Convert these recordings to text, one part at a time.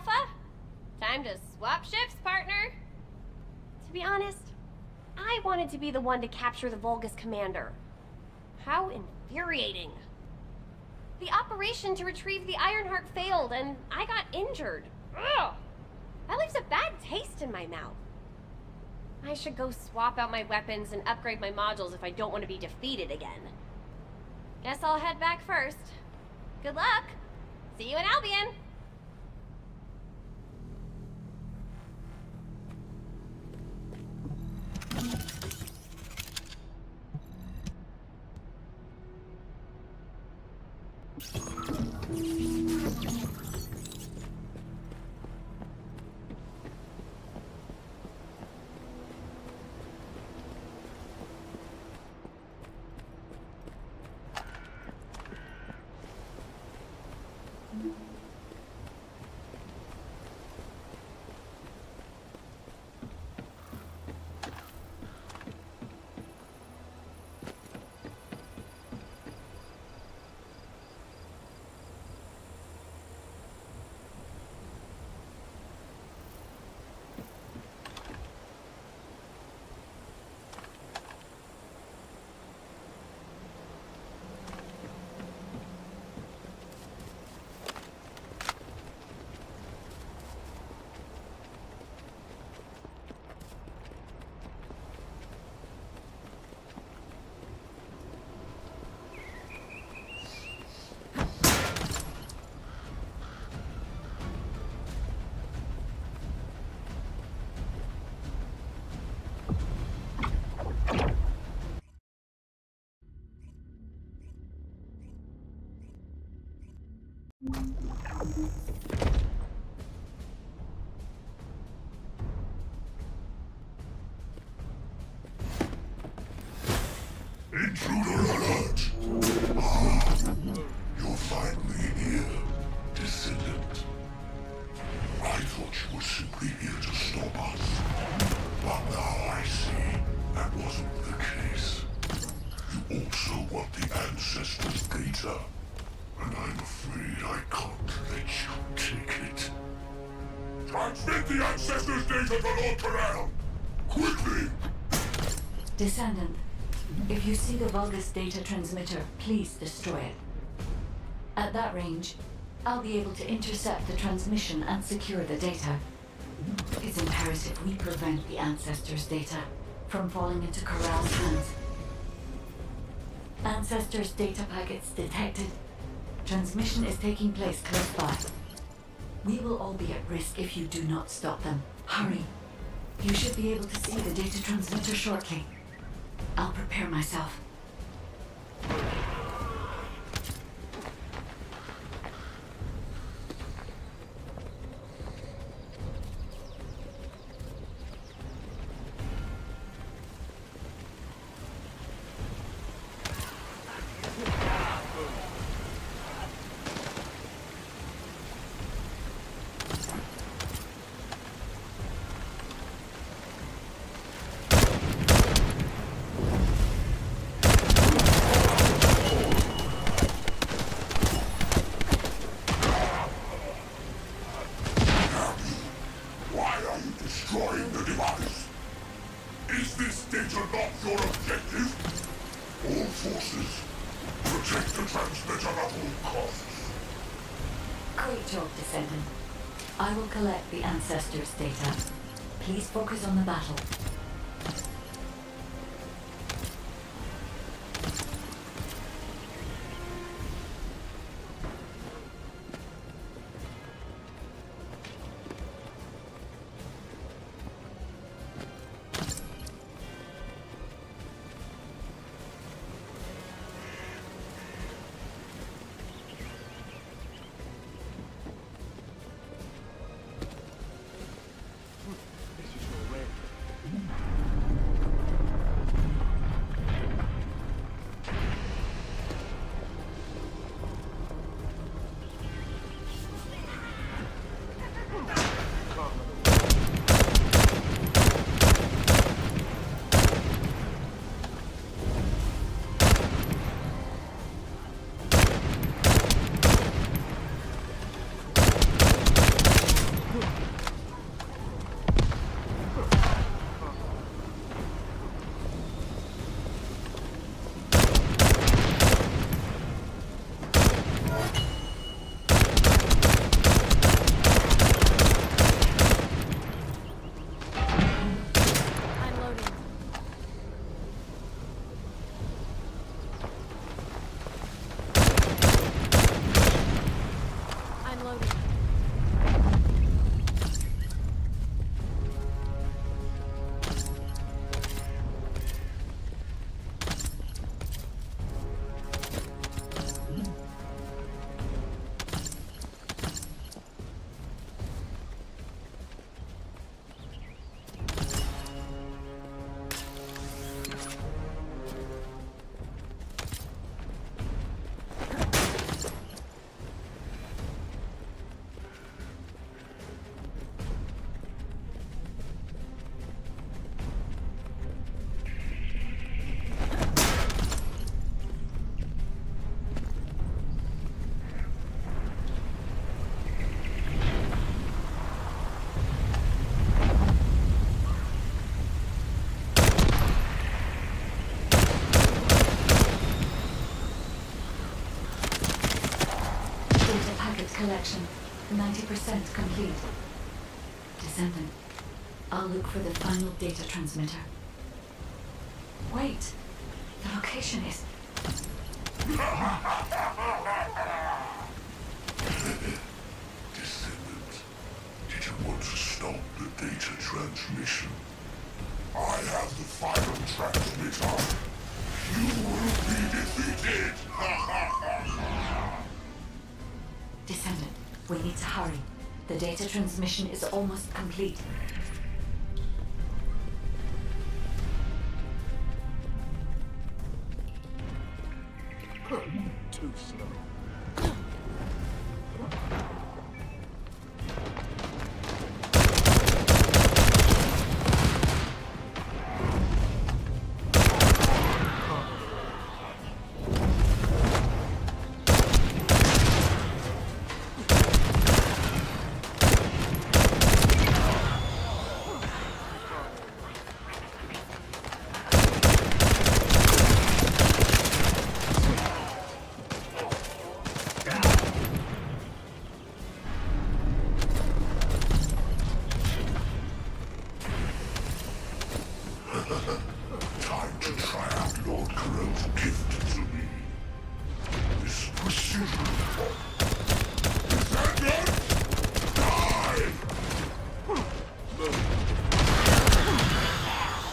Alpha? Time to swap ships, partner. To be honest, I wanted to be the one to capture the Vulgus commander. How infuriating. The operation to retrieve the Ironheart failed, and I got injured. Ugh! That leaves a bad taste in my mouth. I should go swap out my weapons and upgrade my modules if I don't want to be defeated again. Guess I'll head back first. Good luck! See you in Albion! Intruder alert! Ah, you're finally here, Descendant. I thought you were simply here to stop us. But now I see that wasn't the case. You also want the Ancestors' data. And I'm afraid I can't let you take it. Transmit the Ancestors' data to Lord Corral! Quickly! Descendant, if you see the Vulgus data transmitter, please destroy it. At that range, I'll be able to intercept the transmission and secure the data. It's imperative we prevent the Ancestors' data from falling into Corral's hands. Ancestors' data packets detected. Transmission is taking place close by. We will all be at risk if you do not stop them. Hurry. You should be able to see the data transmitter shortly. I'll prepare myself. Destroying the device. Is this data not your objective? All forces, protect the transmitter at all costs. Great job, Descendant. I will collect the Ancestors' data. Please focus on the battle. collection 90% complete. Descendant, I'll look for the final data transmitter. Wait, the location is... Descendant, did you want to stop the data transmission? I have the final transmitter. You will be defeated! Descendant, we need to hurry. The data transmission is almost complete. Too slow. Time to try out Lord Corell's gift to me. This precision bomb. Descendant! Die!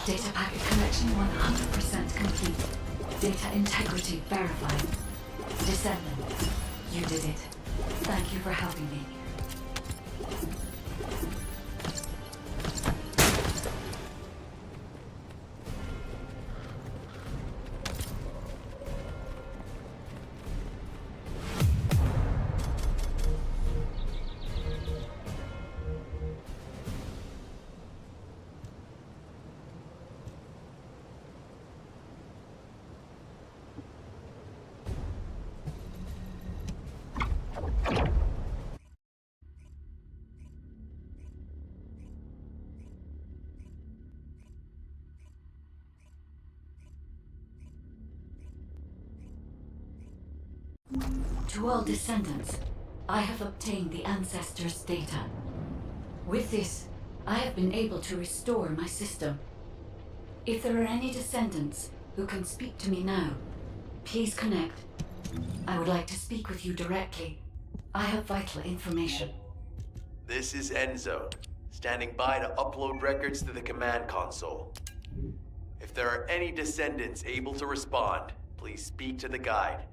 Data packet connection 100% complete. Data integrity verified. Descendant, you did it. Thank you for helping me. To all descendants, I have obtained the ancestors' data. With this, I have been able to restore my system. If there are any descendants who can speak to me now, please connect. I would like to speak with you directly. I have vital information. This is Enzo, standing by to upload records to the command console. If there are any descendants able to respond, please speak to the guide.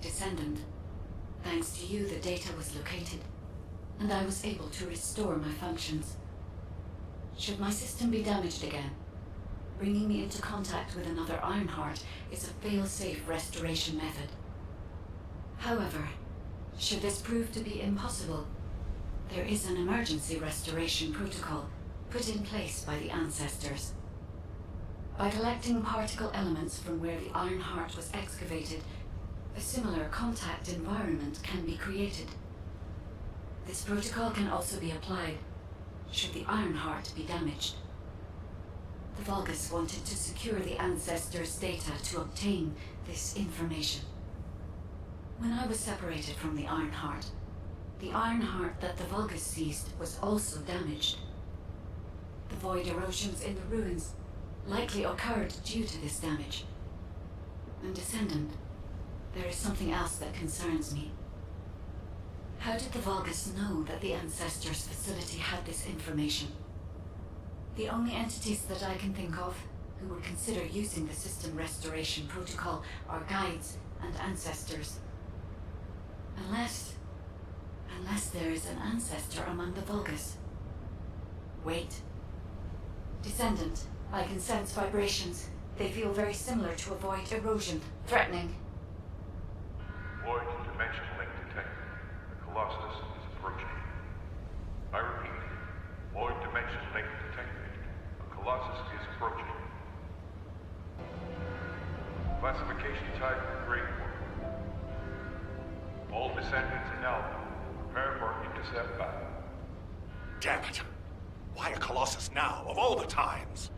Descendant, thanks to you, the data was located, and I was able to restore my functions. Should my system be damaged again, bringing me into contact with another Ironheart is a fail-safe restoration method. However, should this prove to be impossible, there is an emergency restoration protocol put in place by the ancestors. By collecting particle elements from where the Ironheart was excavated, a similar contact environment can be created. This protocol can also be applied should the Ironheart be damaged. The Vulgus wanted to secure the ancestors' data to obtain this information. When I was separated from the Ironheart that the Vulgus seized was also damaged. The void erosions in the ruins likely occurred due to this damage. And Descendant, there is something else that concerns me. How did the Vulgus know that the Ancestors' facility had this information? The only entities that I can think of who would consider using the system restoration protocol are guides and ancestors. Unless there is an ancestor among the Vulgus. Wait. Descendant, I can sense vibrations. They feel very similar to a void erosion. Threatening. Void dimension link detected. The Colossus is approaching. I repeat, void dimension link detected. The Colossus is approaching. Classification type Great War. All descendants in Alpha, prepare for intercept battle. Damn it! Why a Colossus now, of all the times?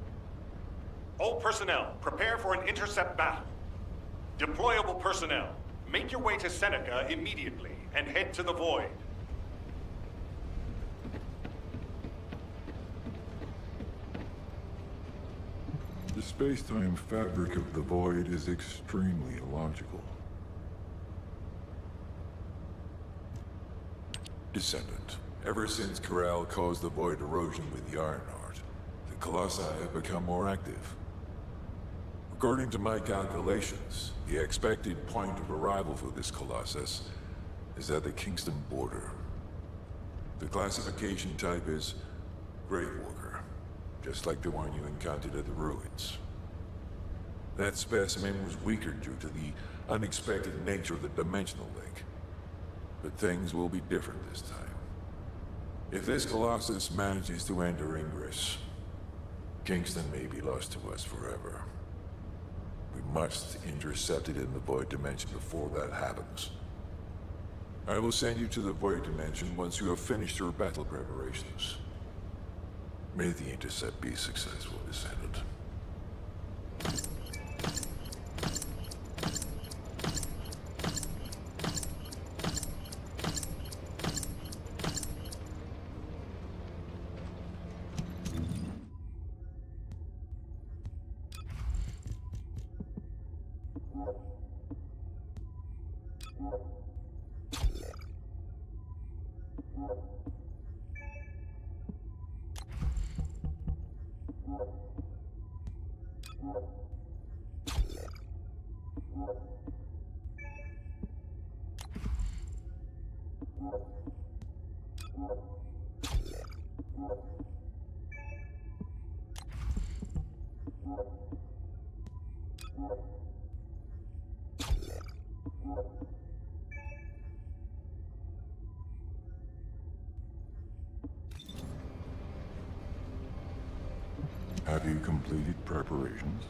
All personnel, prepare for an intercept battle. Deployable personnel, make your way to Seneca immediately and head to the Void. The space-time fabric of the Void is extremely illogical. Descendant, ever since Corral caused the Void erosion with the Ironheart, the Colossi have become more active. According to my calculations, the expected point of arrival for this Colossus is at the Kingston border. The classification type is Gravewalker, just like the one you encountered at the ruins. That specimen was weaker due to the unexpected nature of the dimensional link. But things will be different this time. If this Colossus manages to enter Ingress, Kingston may be lost to us forever. We must intercept it in the Void Dimension before that happens. I will send you to the Void Dimension once you have finished your battle preparations. May the intercept be successful, Descendant. Have you completed preparations?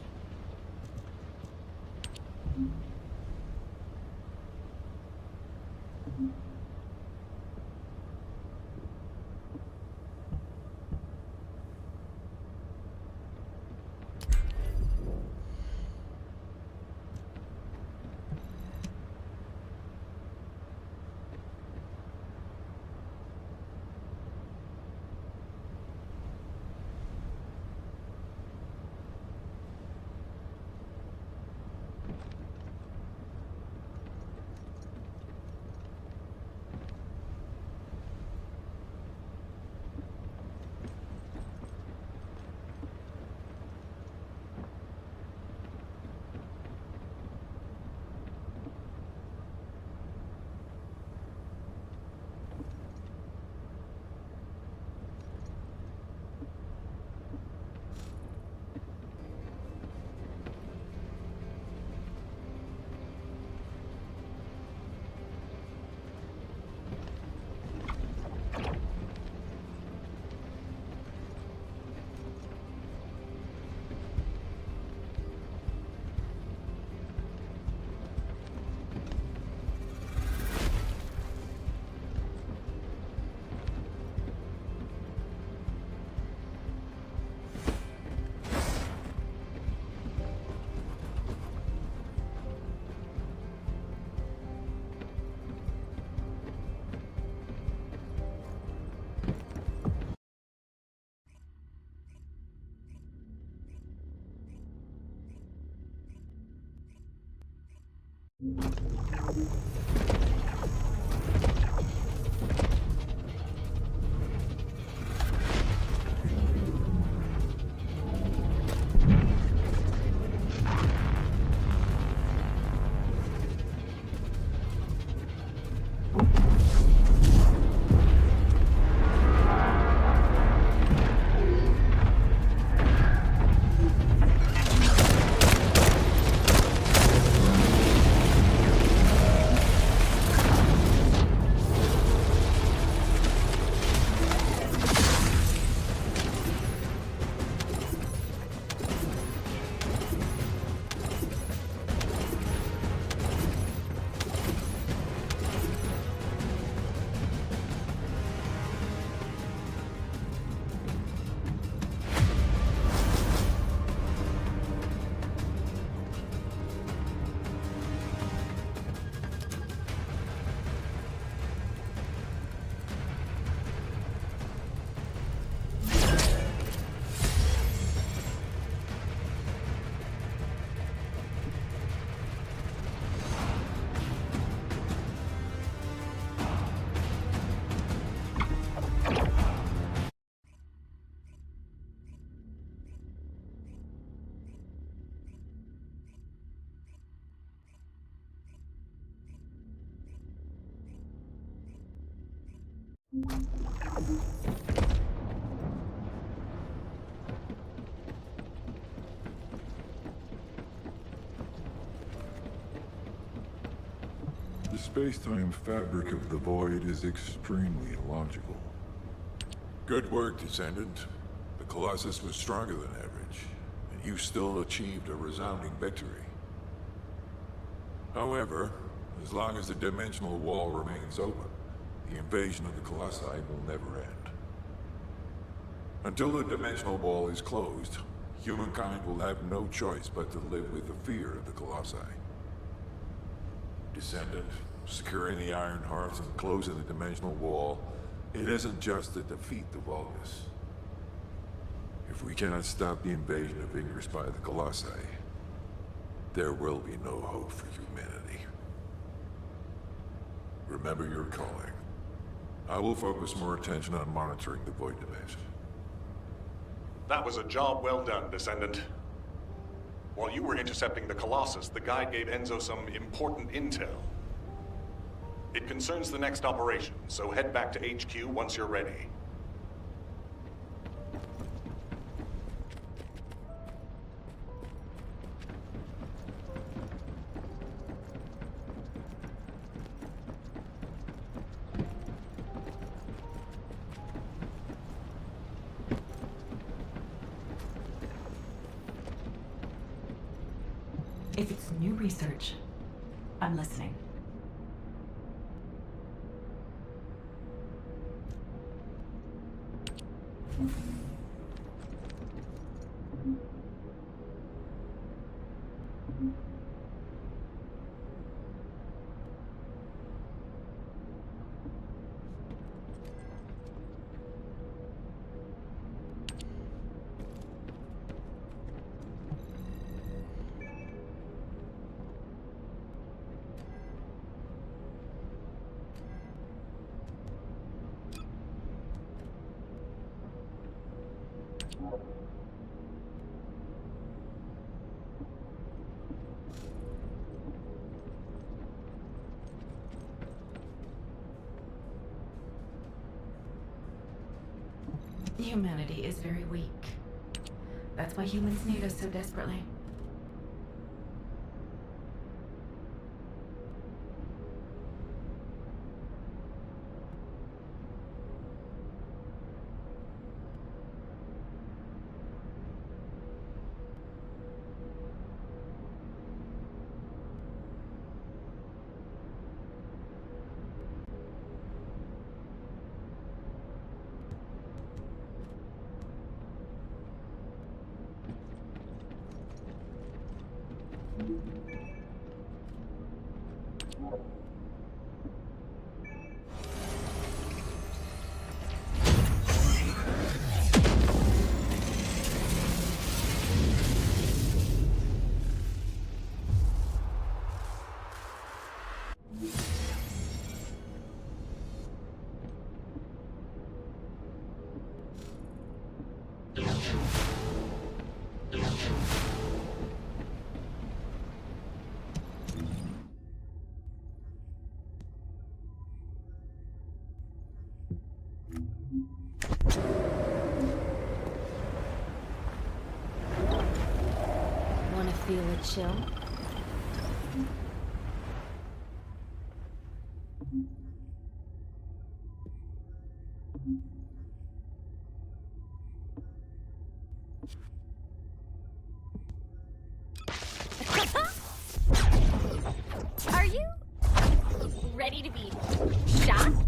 The space-time fabric of the Void is extremely illogical. Good work, Descendant. The Colossus was stronger than average, and you still achieved a resounding victory. However, as long as the dimensional wall remains open, the invasion of the Colossi will never end. Until the dimensional wall is closed, humankind will have no choice but to live with the fear of the Colossi. Descendant, securing the Iron Hearts and closing the dimensional wall, it isn't just to defeat the Vulgus. If we cannot stop the invasion of Ingress by the Colossi, there will be no hope for humanity. Remember your calling. I will focus more attention on monitoring the Void Dimension. That was a job well done, Descendant. While you were intercepting the Colossus, the guide gave Enzo some important intel. It concerns the next operation, so head back to HQ once you're ready. If it's new research, I'm listening. Humanity is very weak. That's why humans need us so desperately. chill. Are you ready to be shocked?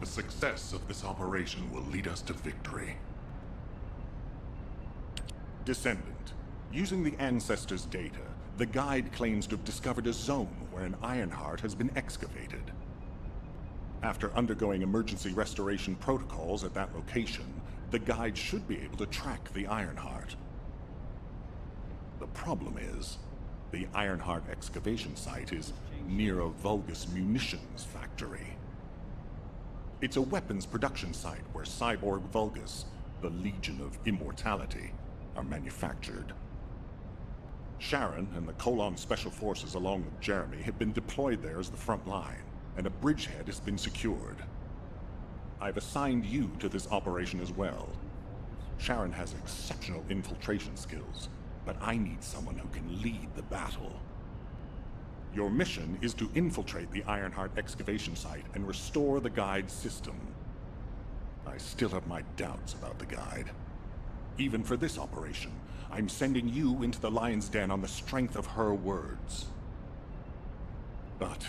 The success of this operation will lead us to victory. Descendant. Using the Ancestors' data, the Guide claims to have discovered a zone where an Ironheart has been excavated. After undergoing emergency restoration protocols at that location, the Guide should be able to track the Ironheart. The problem is, the Ironheart excavation site is near a Vulgus munitions factory. It's a weapons production site where cyborg Vulgus, the Legion of Immortality, are manufactured. Sharon and the Colon Special Forces along with Jeremy have been deployed there as the front line, and a bridgehead has been secured. I've assigned you to this operation as well. Sharon has exceptional infiltration skills, but I need someone who can lead the battle. Your mission is to infiltrate the Ironheart excavation site and restore the Guide's system. I still have my doubts about the Guide. Even for this operation, I'm sending you into the Lion's Den on the strength of her words. But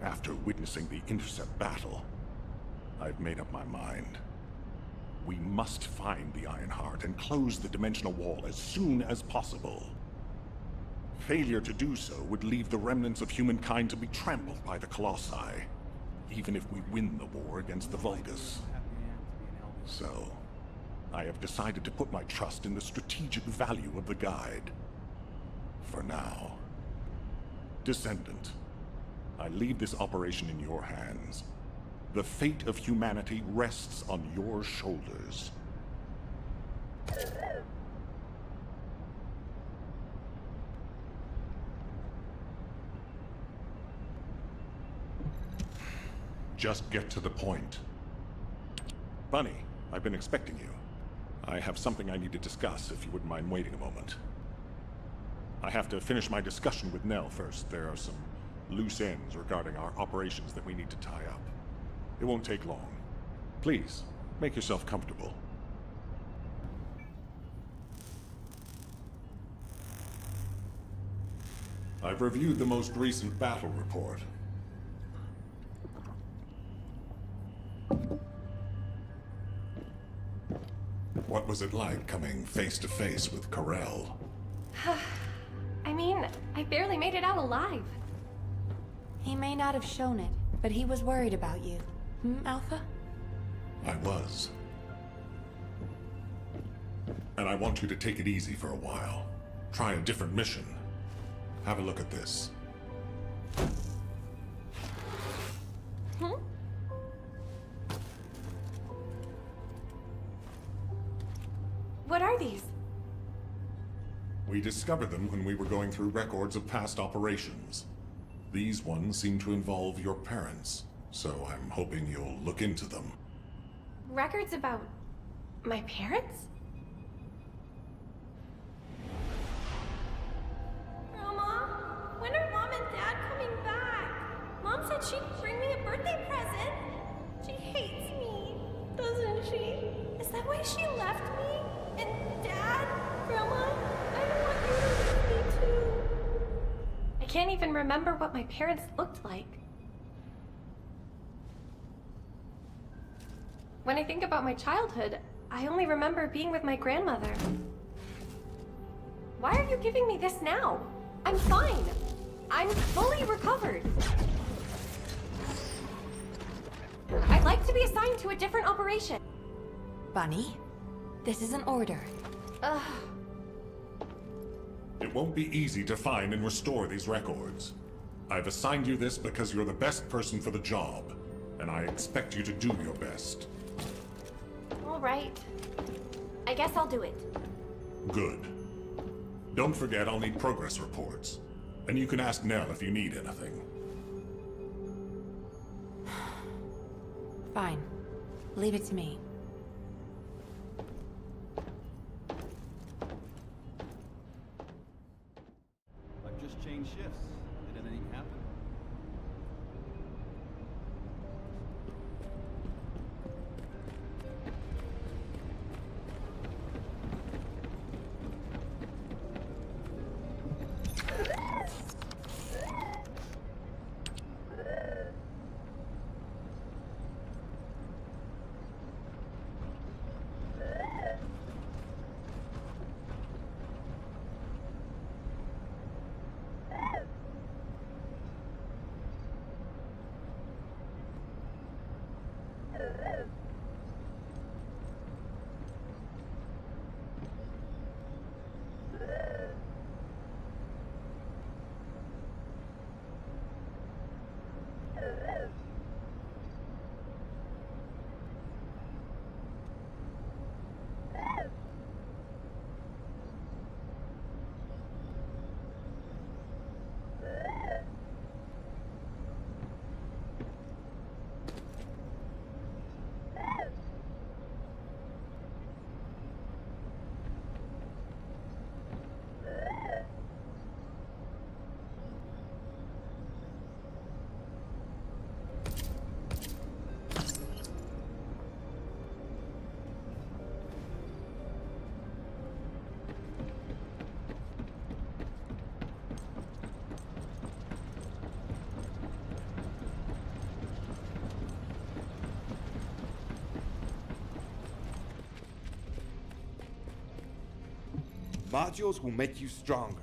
after witnessing the Intercept battle, I've made up my mind. We must find the Ironheart and close the dimensional wall as soon as possible. Failure to do so would leave the remnants of humankind to be trampled by the Colossi, even if we win the war against the Vulgus. So, I have decided to put my trust in the strategic value of the Guide. For now. Descendant, I leave this operation in your hands. The fate of humanity rests on your shoulders. Just get to the point. Bunny, I've been expecting you. I have something I need to discuss, if you wouldn't mind waiting a moment. I have to finish my discussion with Nell first. There are some loose ends regarding our operations that we need to tie up. It won't take long. Please, make yourself comfortable. I've reviewed the most recent battle report. What was it like coming face to face with Corel? I mean, I barely made it out alive. He may not have shown it, but he was worried about you. Alpha? I was. And I want you to take it easy for a while. Try a different mission. Have a look at this. What are these? We discovered them when we were going through records of past operations. These ones seem to involve your parents, so I'm hoping you'll look into them. Records about my parents? Grandma, when are Mom and Dad coming back? Mom said she'd bring me a birthday present. She hates me, doesn't she? Is that why she left me? And Dad? Grandma, I don't want you to leave me too. I can't even remember what my parents looked like. When I think about my childhood, I only remember being with my grandmother. Why are you giving me this now? I'm fine. I'm fully recovered. I'd like to be assigned to a different operation. Bunny, this is an order. Ugh. It won't be easy to find and restore these records. I've assigned you this because you're the best person for the job, and I expect you to do your best. All right. I guess I'll do it. Good. Don't forget I'll need progress reports. And you can ask Nell if you need anything. Fine. Leave it to me. I've just changed shifts. Did anything happen? Modules will make you stronger.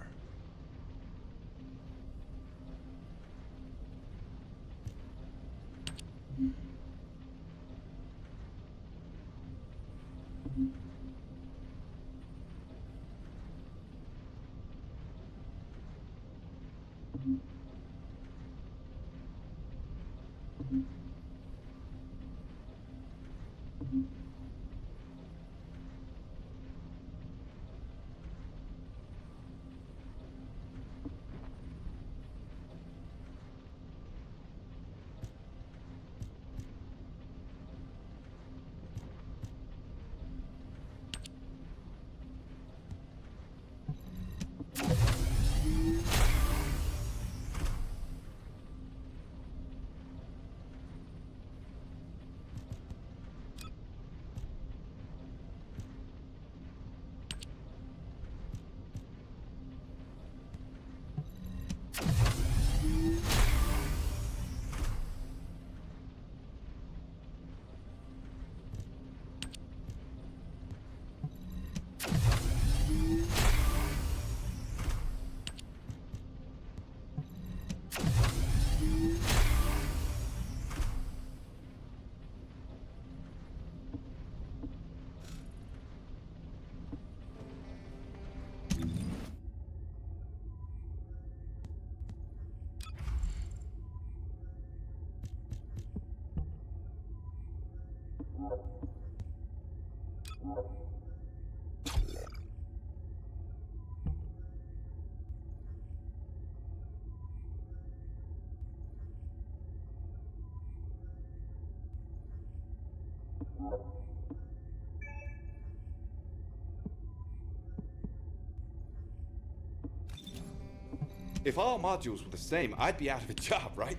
If all modules were the same, I'd be out of a job, right?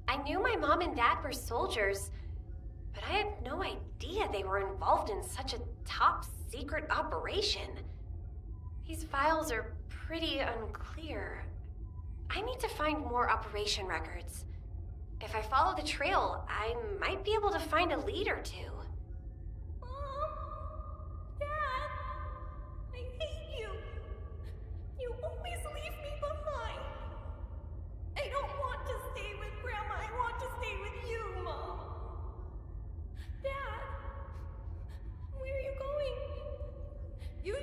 I knew my mom and dad were soldiers, but I had no idea they were involved in such a top secret operation. These files are pretty unclear. I need to find more operation records. If I follow the trail, I might be able to find a lead or two. Mom? Dad? I hate you. You always leave me behind. I don't want to stay with Grandma. I want to stay with you, Mom. Dad? Where are you going? You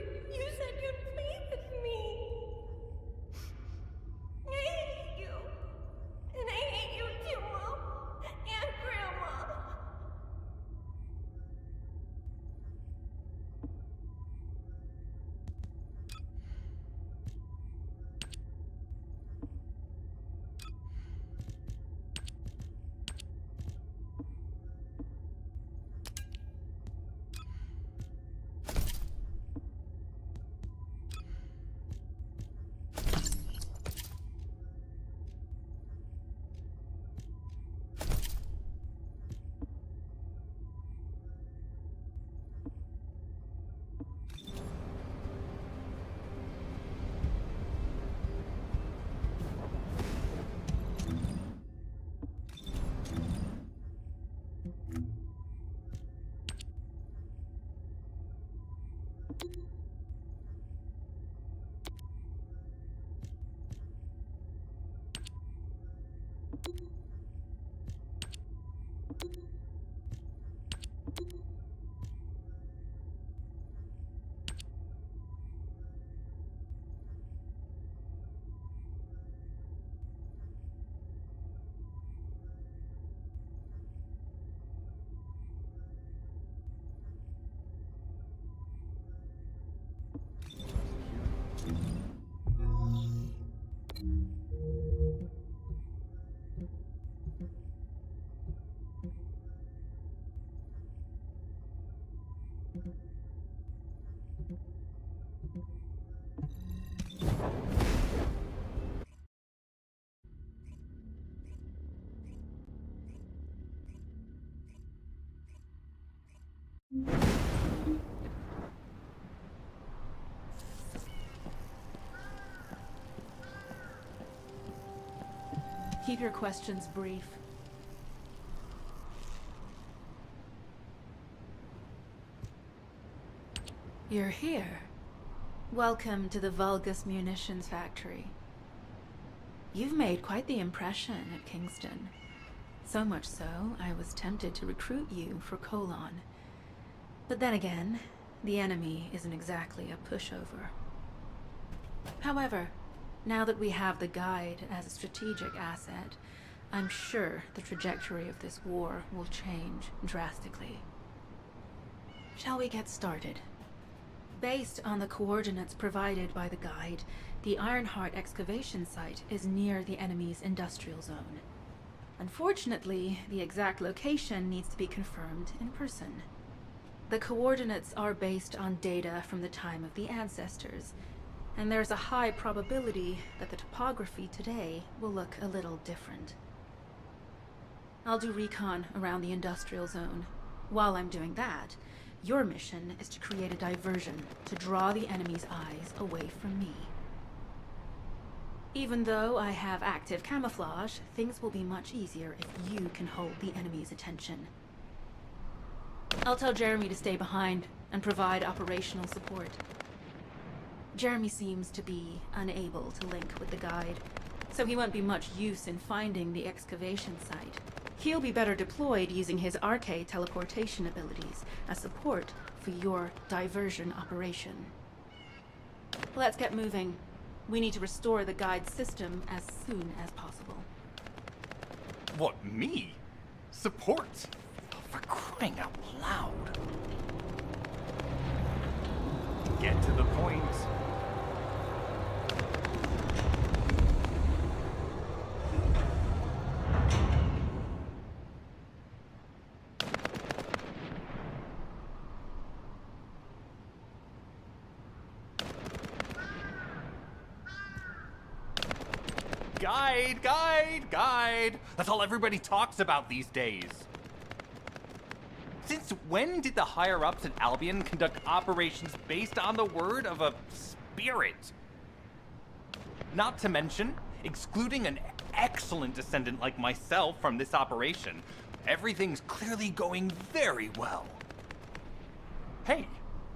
said you'd play with me. I hate you. And I hate you too, Mom. And Grandma. Keep your questions brief. You're here. Welcome to the Vulgus Munitions Factory. You've made quite the impression at Kingston. So much so, I was tempted to recruit you for Colon. But then again, the enemy isn't exactly a pushover. However, now that we have the guide as a strategic asset, I'm sure the trajectory of this war will change drastically. Shall we get started? Based on the coordinates provided by the guide, the Ironheart excavation site is near the enemy's industrial zone. Unfortunately, the exact location needs to be confirmed in person. The coordinates are based on data from the time of the ancestors, and there's a high probability that the topography today will look a little different. I'll do recon around the industrial zone. While I'm doing that, your mission is to create a diversion to draw the enemy's eyes away from me. Even though I have active camouflage, things will be much easier if you can hold the enemy's attention. I'll tell Jeremy to stay behind and provide operational support. Jeremy seems to be unable to link with the guide, so he won't be much use in finding the excavation site. He'll be better deployed using his arcade teleportation abilities as support for your diversion operation. Let's get moving. We need to restore the guide system as soon as possible. What, me? Support? For crying out loud. Get to the point. Guide! That's all everybody talks about these days. Since when did the higher-ups at Albion conduct operations based on the word of a spirit? Not to mention, excluding an excellent descendant like myself from this operation, everything's clearly going very well. Hey,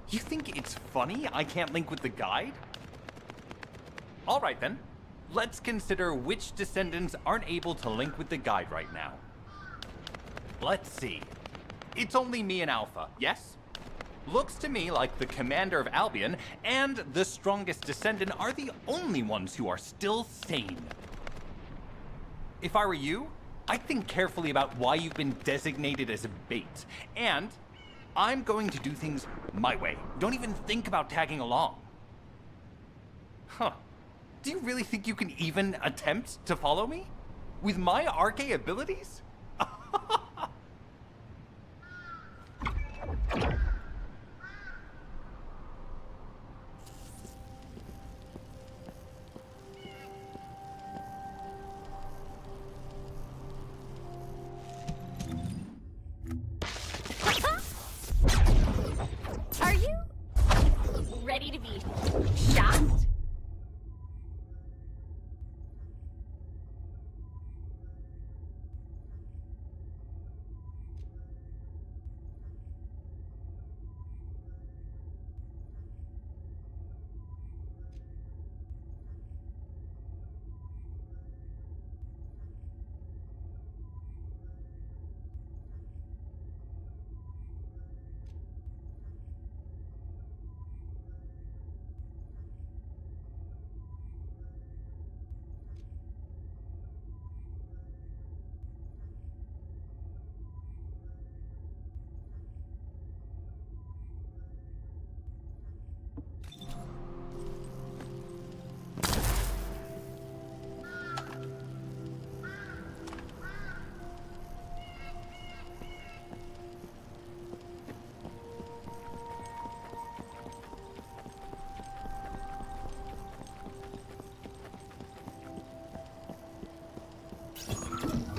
you think it's funny I can't link with the guide? All right then. Let's consider which descendants aren't able to link with the guide right now. Let's see. It's only me and Alpha, yes? Looks to me like the commander of Albion and the strongest descendant are the only ones who are still sane. If I were you, I'd think carefully about why you've been designated as a bait, and I'm going to do things my way. Don't even think about tagging along. Huh. Do you really think you can even attempt to follow me? With my arcade abilities? Are you ready to be shocked?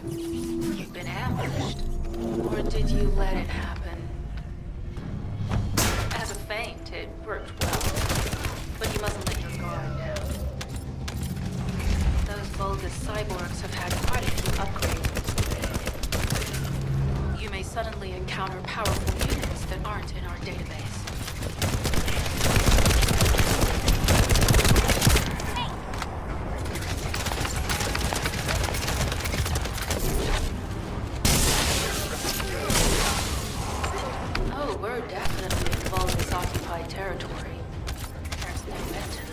You've been ambushed. Or did you let it happen? worked well, but you mustn't let your guard down. Those Vulgus cyborgs have had quite a few upgrades. You may suddenly encounter powerful units that aren't in our database. Oh, we're definitely in Vulgus-occupied territory. There's no end to them.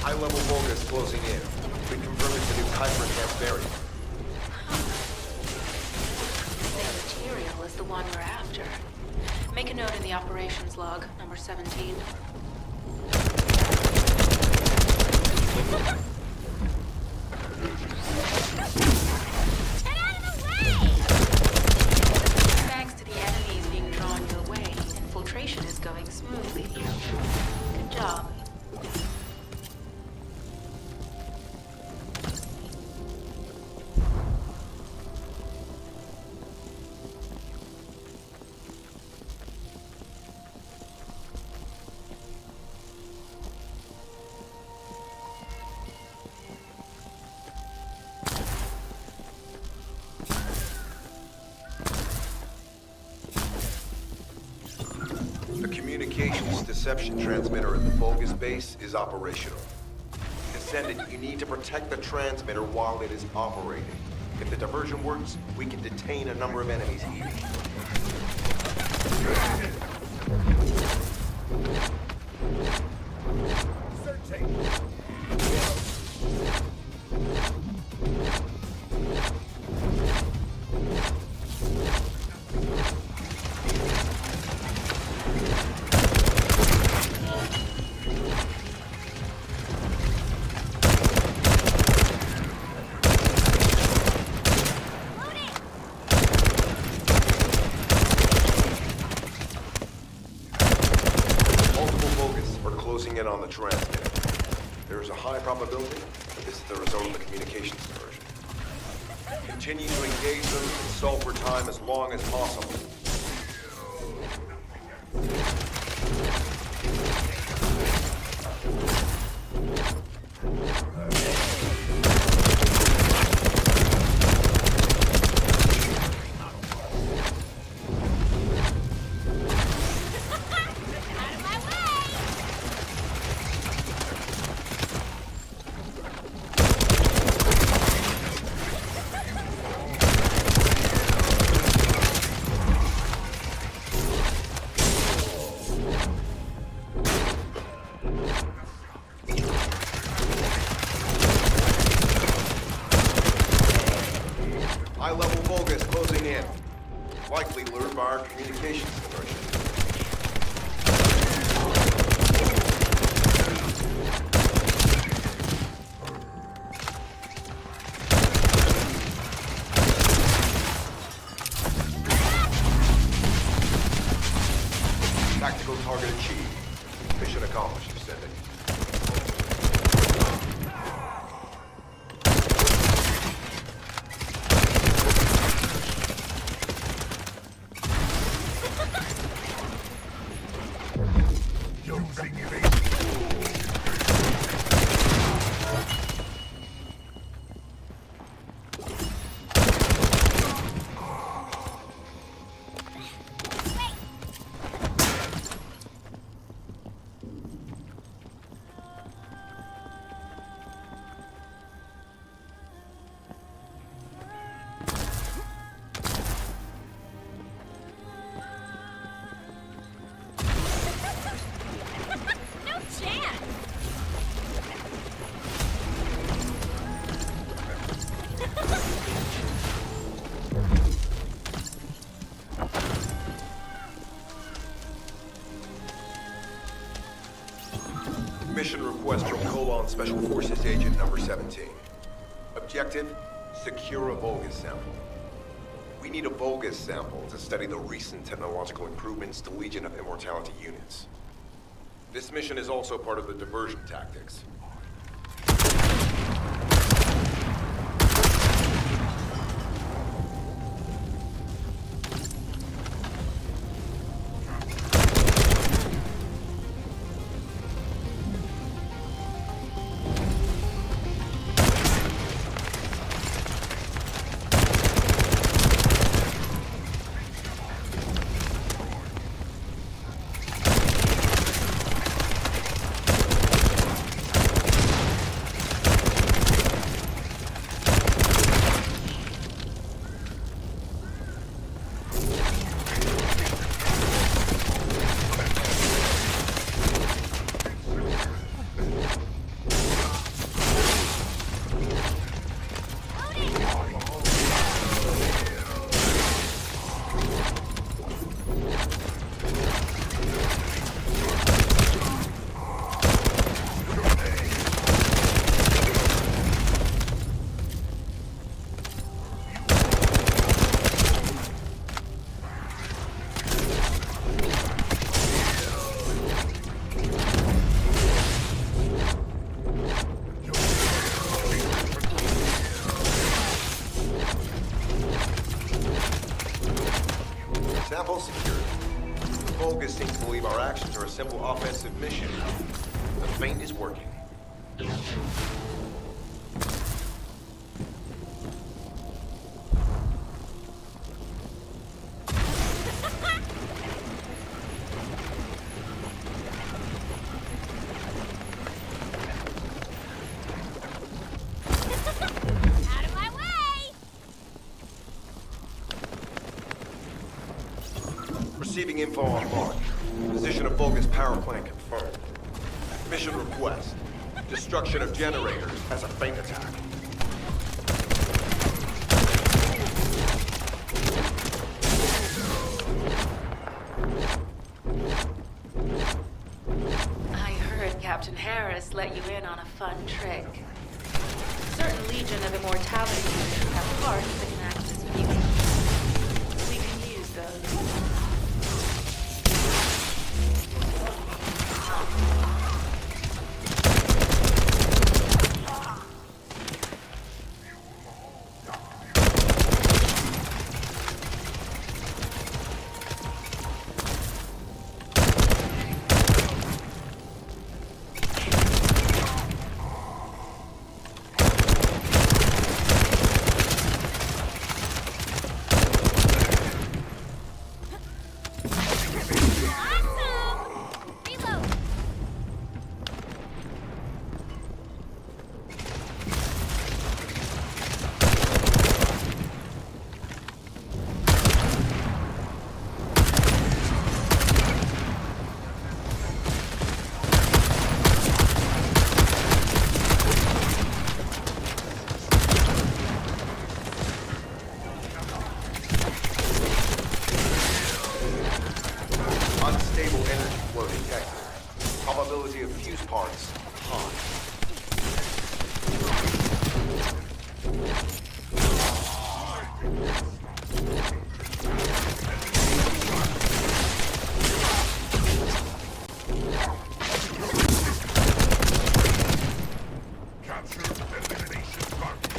High-level Vulgus closing in. We confirmed it's a new Kuiper Camp variant. Same material as the one we're after. Make a note in the operations log, number 17. Get out of the way! Thanks to the enemies being drawn your way, infiltration is going smoothly. Good job. The communications deception transmitter at the Vulgus base is operational. Descendant, you need to protect the transmitter while it is operating. If the diversion works, we can detain a number of enemies here. Closing in on the transmitter. There is a high probability that this is the result of the communications diversion. Continue to engage them and stall for time as long as possible. High-level Vulgus closing in. Likely lured by our communications diversion. Tactical target achieved. Mission accomplished, Descendant. Mission request from Colon Special Forces Agent number 17. Objective, secure a Vulgus sample. We need a Vulgus sample to study the recent technological improvements to Legion of Immortality units. This mission is also part of the diversion tactics. Sample secured. The Vulgus seems to believe our actions are a simple offensive mission. The feint is working. Out of my way! Receiving info on launch. Position of Vulgus power plant confirmed. Mission request. Destruction of generators as a feint attack. I heard Captain Harris let you in on a fun trick. Certain Legion of Immortality units have parts that can act as mutants. We can use those. Unstable energy flow detected. Probability of fuse parts high. Capture elimination target.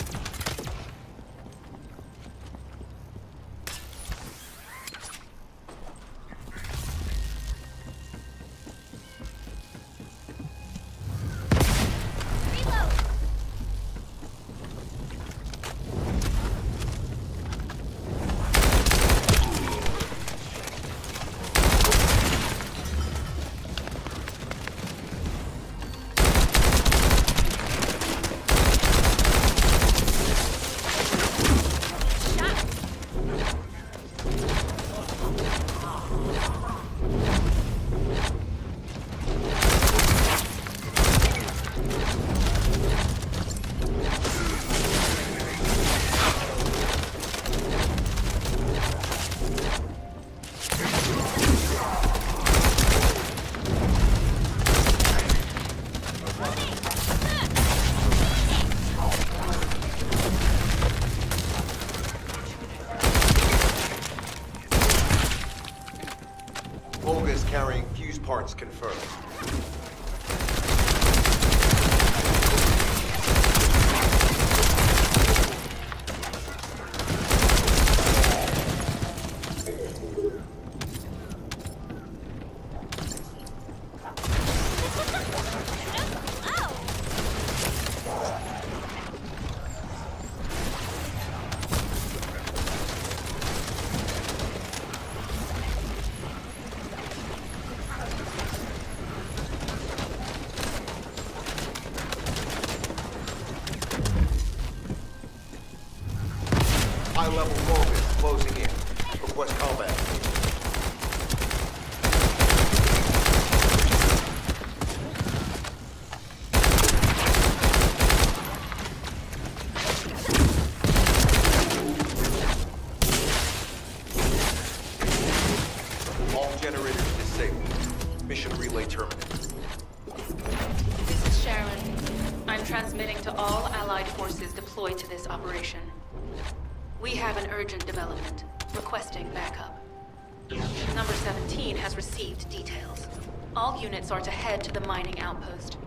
Volga's carrying fuse parts confirmed. High-level Volgas closing in. Request combat. All generators disabled. Mission relay terminated. This is Sharon. I'm transmitting to all Allied forces deployed to this operation. We have an urgent development, requesting backup. Number 17 has received details. All units are to head to the mining outpost.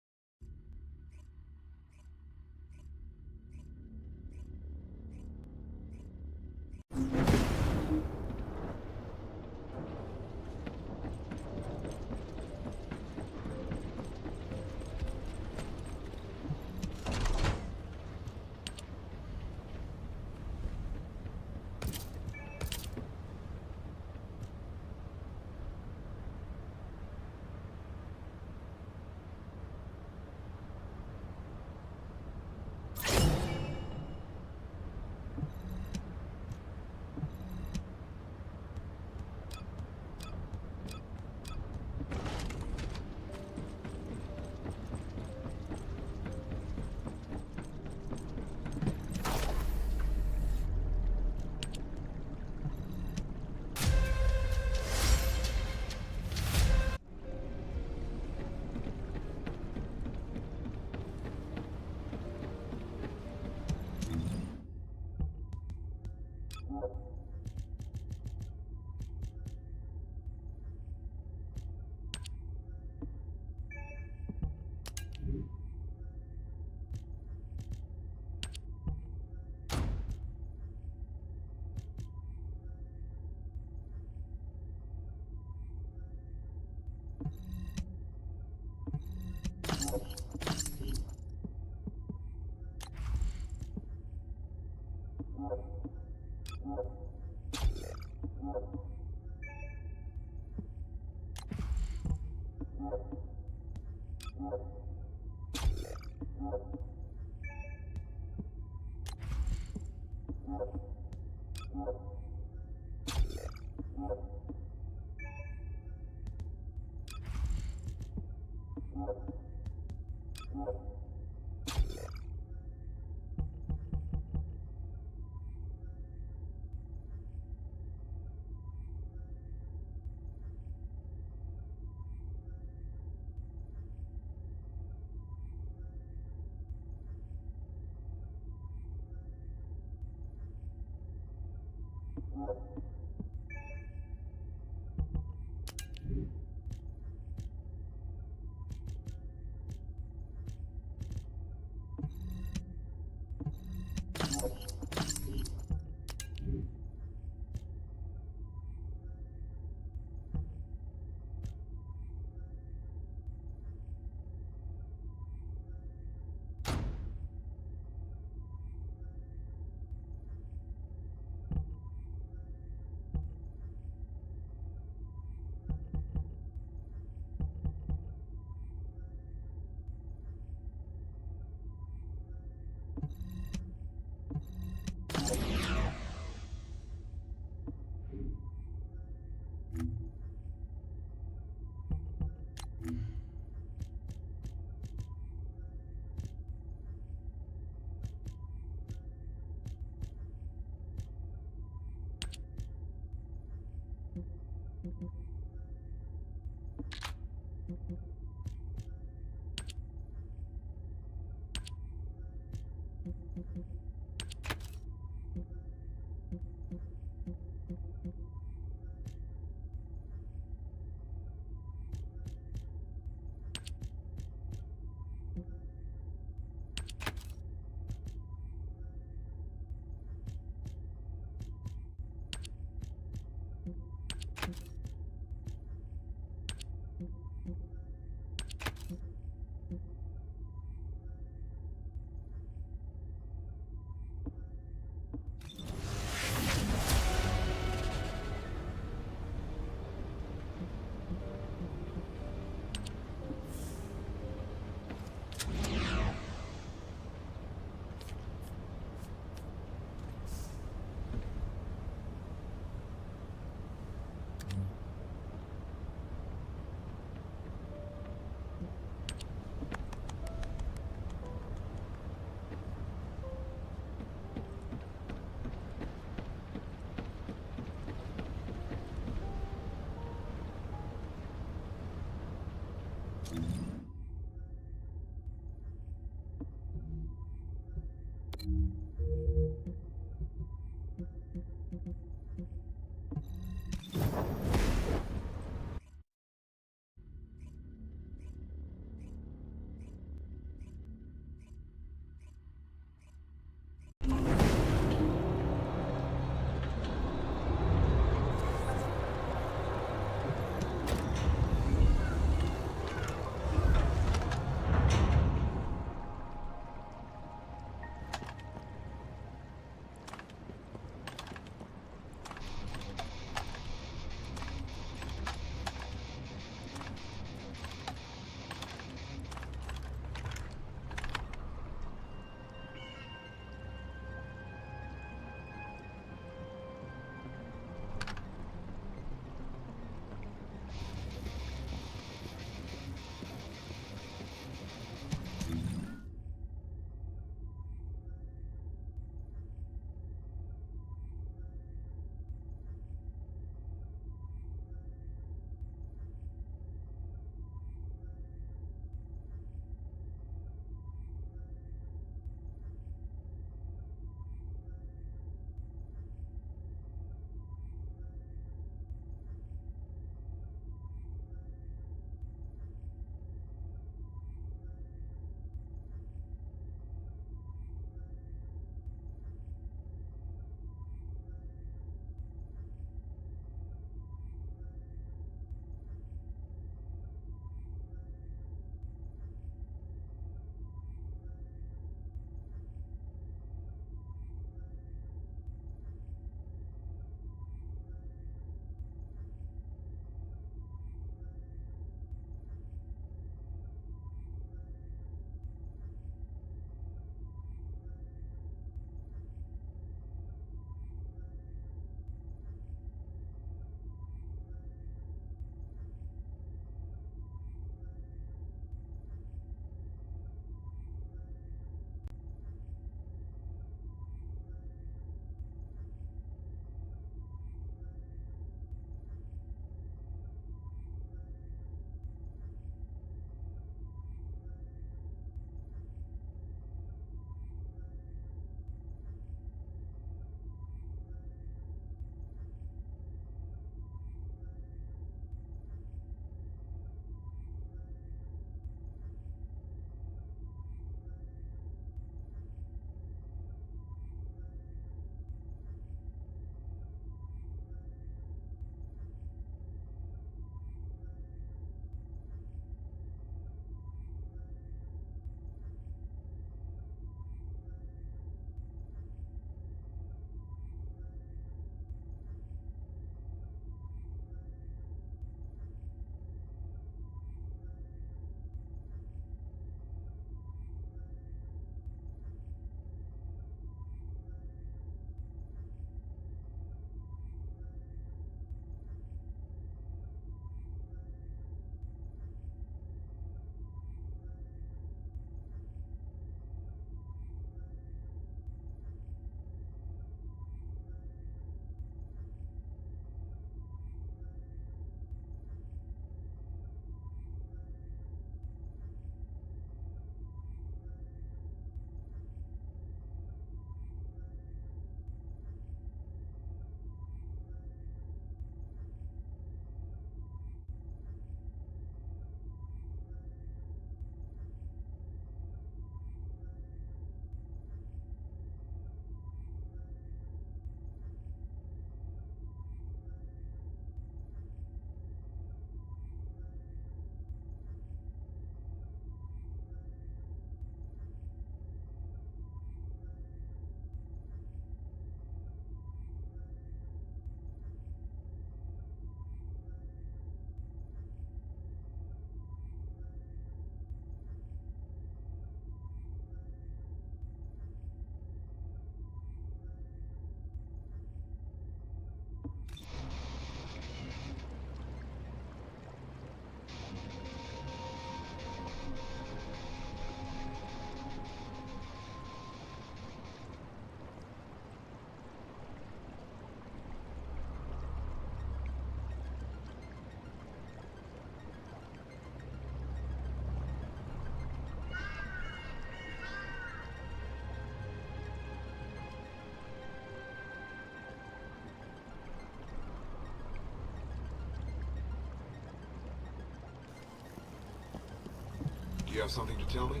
you have something to tell me?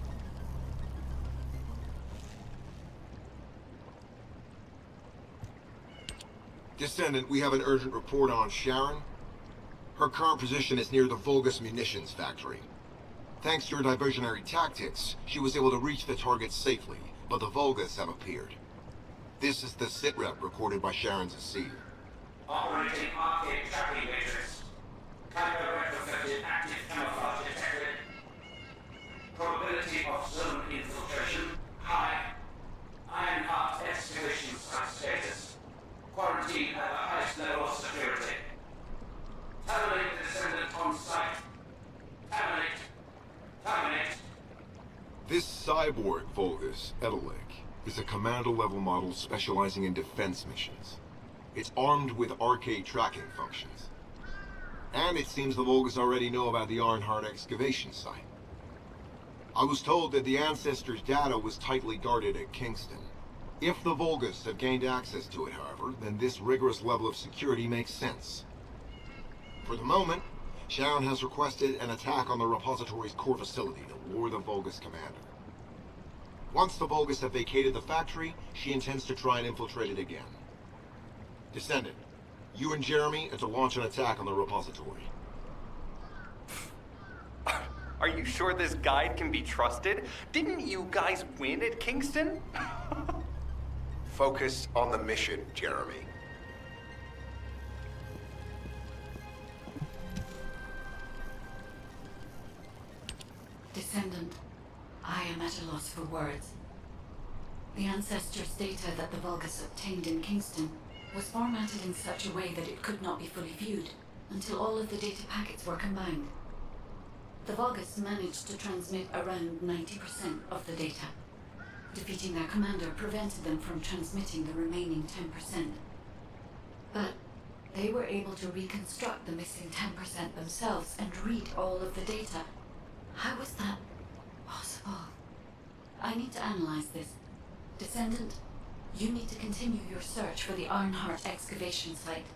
Descendant, we have an urgent report on Sharon. Her current position is near the Vulgus munitions factory. Thanks to her diversionary tactics, she was able to reach the target safely, but the Vulgus have appeared. This is the sitrep recorded by Sharon's AC. Operating arcade tracking matrix. Type retrofitted active camouflage detected. Probability of zone infiltration high. Ironheart excavation site status. Quarantine at the highest level of security. Terminate the Descendant on site. Terminate. Terminate. This cyborg Vulgus, Edelik, is a commando-level model specializing in defense missions. It's armed with arcade tracking functions. And it seems the Vulgus already know about the Ironheart excavation site. I was told that the Ancestors' data was tightly guarded at Kingston. If the Vulgus have gained access to it, however, then this rigorous level of security makes sense. For the moment, Sharon has requested an attack on the repository's core facility to lure the Vulgus commander. Once the Vulgus have vacated the factory, she intends to try and infiltrate it again. Descendant, you and Jeremy are to launch an attack on the repository. Are you sure this guide can be trusted? Didn't you guys win at Kingston? Focus on the mission, Jeremy. Descendant, I am at a loss for words. The Ancestors' data that the Vulgus obtained in Kingston was formatted in such a way that it could not be fully viewed until all of the data packets were combined. The Vulgus managed to transmit around 90% of the data. Defeating their commander prevented them from transmitting the remaining 10%. But they were able to reconstruct the missing 10% themselves and read all of the data. How was that possible? I need to analyze this. Descendant, you need to continue your search for the Ironheart excavation site.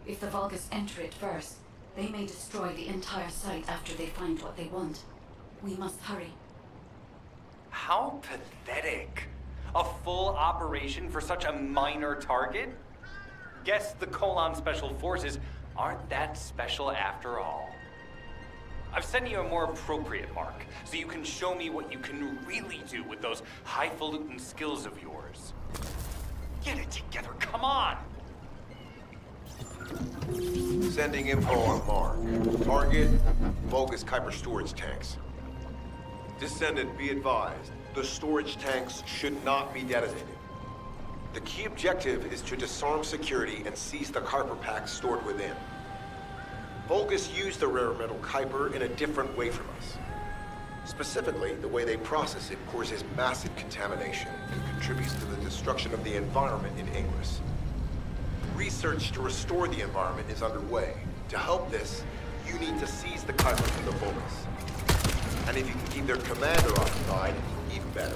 If the Vulgus enter it first, they may destroy the entire site after they find what they want. We must hurry. How pathetic. A full operation for such a minor target? Guess the Colon Special Forces aren't that special after all. I've sent you a more appropriate mark, so you can show me what you can really do with those highfalutin skills of yours. Get it together, come on! Sending info on mark. Target, Vulgus Kuiper storage tanks. Descendant, be advised. The storage tanks should not be detonated. The key objective is to disarm security and seize the Kuiper packs stored within. Vulgus use the rare metal Kuiper in a different way from us. Specifically, the way they process it causes massive contamination and contributes to the destruction of the environment in Ingress. Research to restore the environment is underway. To help this, you need to seize the Kuiper from the Vulgus. And if you can keep their commander occupied, even better.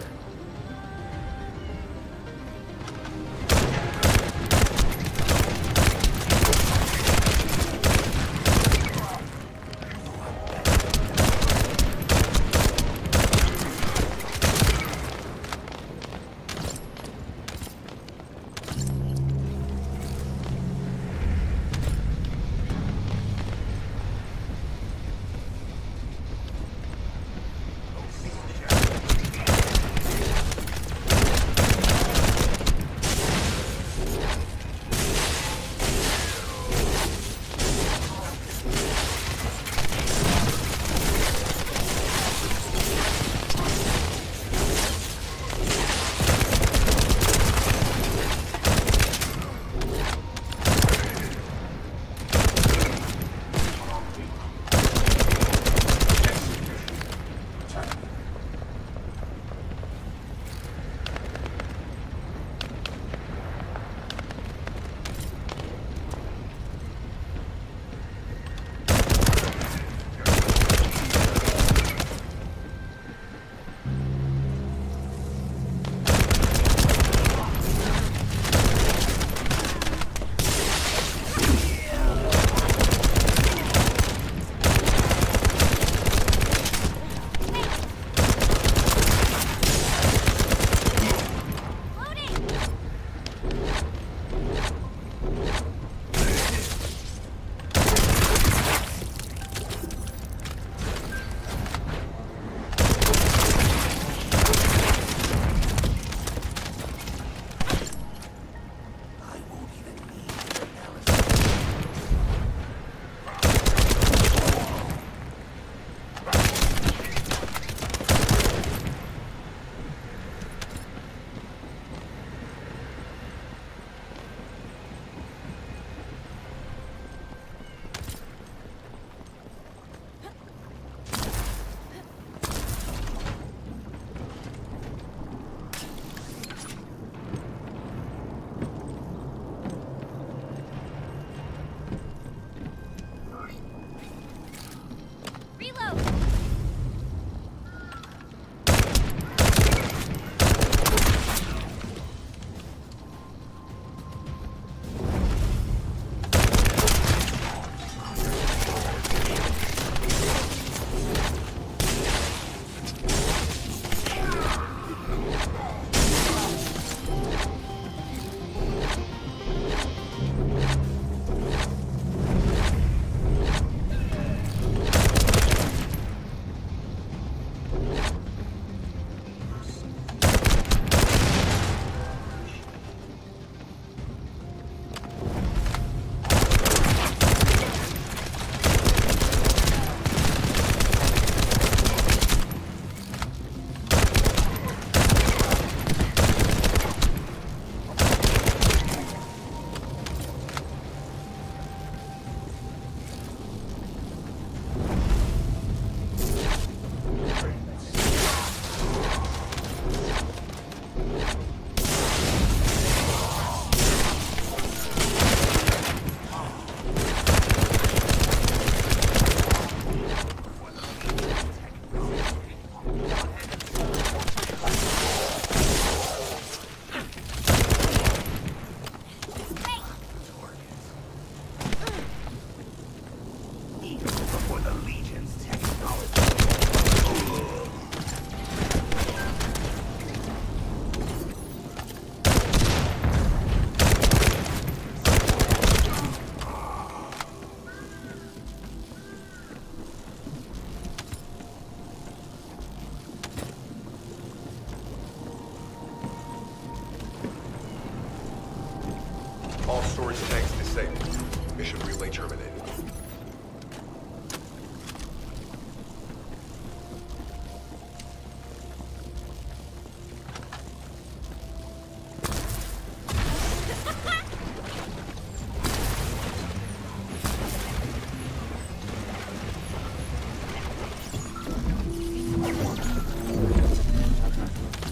Tanks disabled. Mission relay terminated.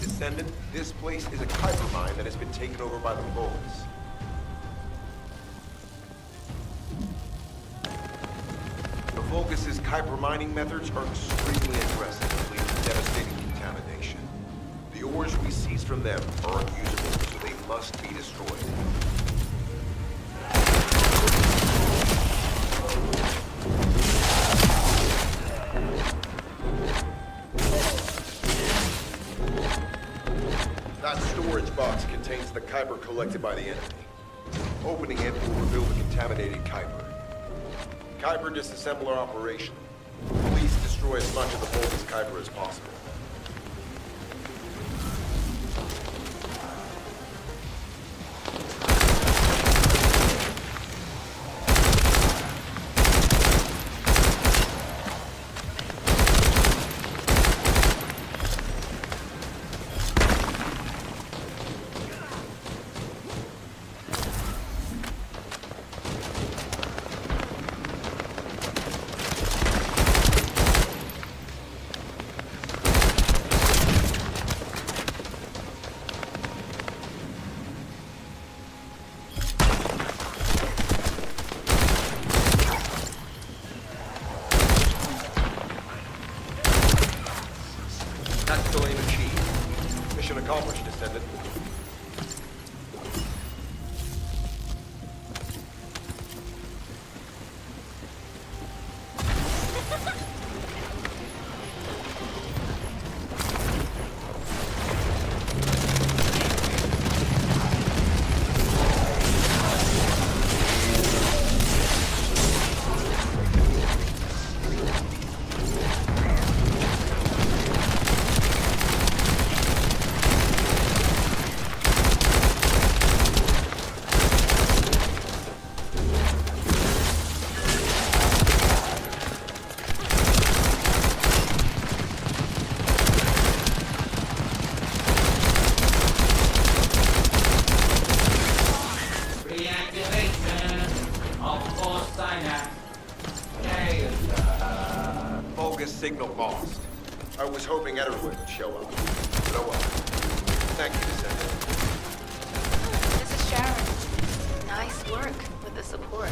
Descendant, this place is a Kuiper mine that has been taken over by the Vulgus. The Vulgus' Kuiper mining methods are extremely aggressive and lead to devastating contamination. The ores we seize from them are unusable, so they must be destroyed. That storage box contains the Kuiper collected by the enemy. Opening it will reveal the contaminated Kuiper. Kuiper disassembler operation. Please destroy as much of the Vulgus Kuiper as possible. That's still aim achieved. Mission accomplished, Descendant. Signal lost. I was hoping Edward would show up. So well. Thank you, Descendant. This is Sharon. Nice work with the support.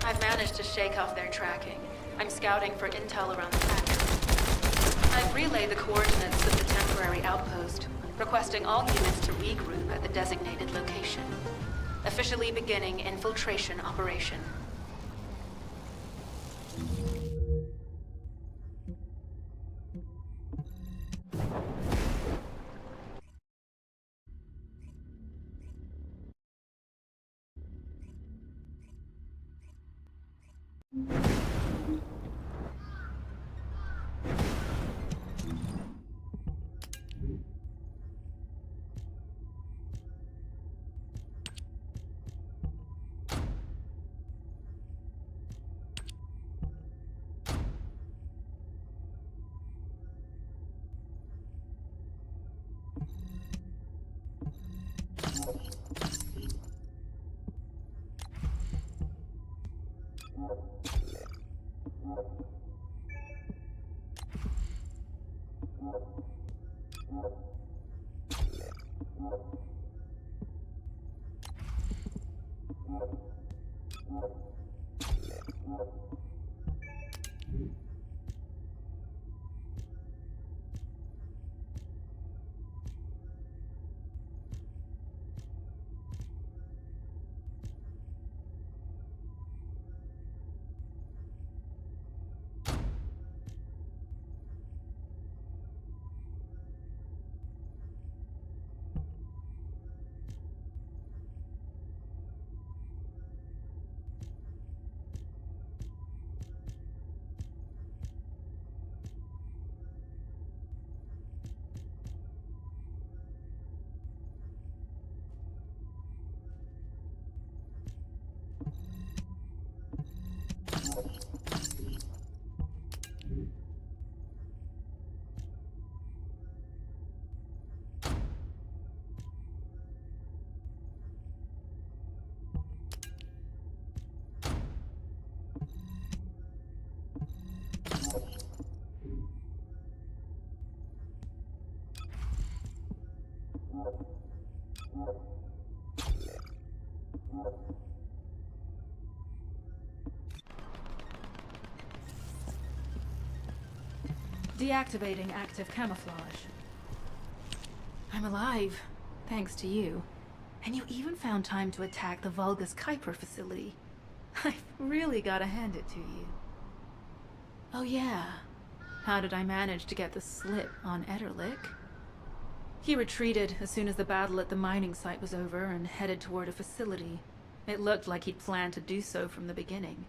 I've managed to shake off their tracking. I'm scouting for intel around the factory. I've relayed the coordinates of the temporary outpost, requesting all units to regroup at the designated location. Officially beginning infiltration operation. Deactivating active camouflage. I'm alive, thanks to you. And you even found time to attack the Vulgus Kuiper facility. I've really gotta hand it to you. Oh yeah, how did I manage to get the slip on Ederlich? He retreated as soon as the battle at the mining site was over and headed toward a facility. It looked like he'd planned to do so from the beginning.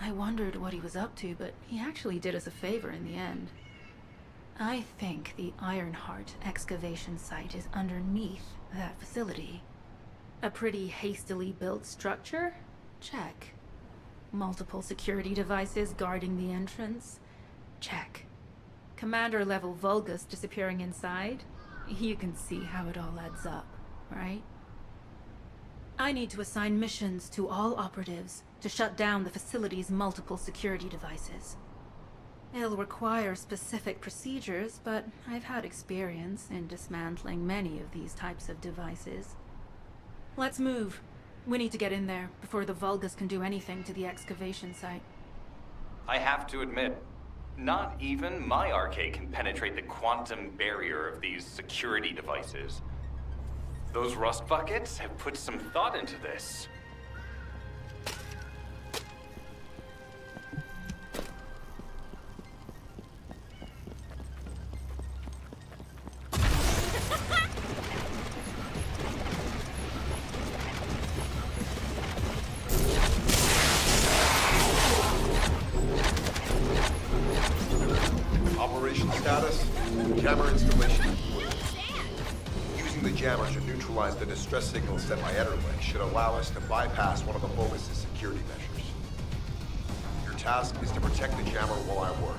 I wondered what he was up to, but he actually did us a favor in the end. I think the Ironheart excavation site is underneath that facility. A pretty hastily built structure? Check. Multiple security devices guarding the entrance? Check. Commander-level Vulgus disappearing inside? You can see how it all adds up, right? I need to assign missions to all operatives to shut down the facility's multiple security devices. It'll require specific procedures, but I've had experience in dismantling many of these types of devices. Let's move. We need to get in there before the Vulgus can do anything to the excavation site. I have to admit, not even my arcade can penetrate the quantum barrier of these security devices. Those rust buckets have put some thought into this. Operation status, jammer installation. Using the jammer to neutralize the distress signal sent by Ederlich should allow us to bypass one of the Vulgus' security measures. Your task is to protect the jammer while I work.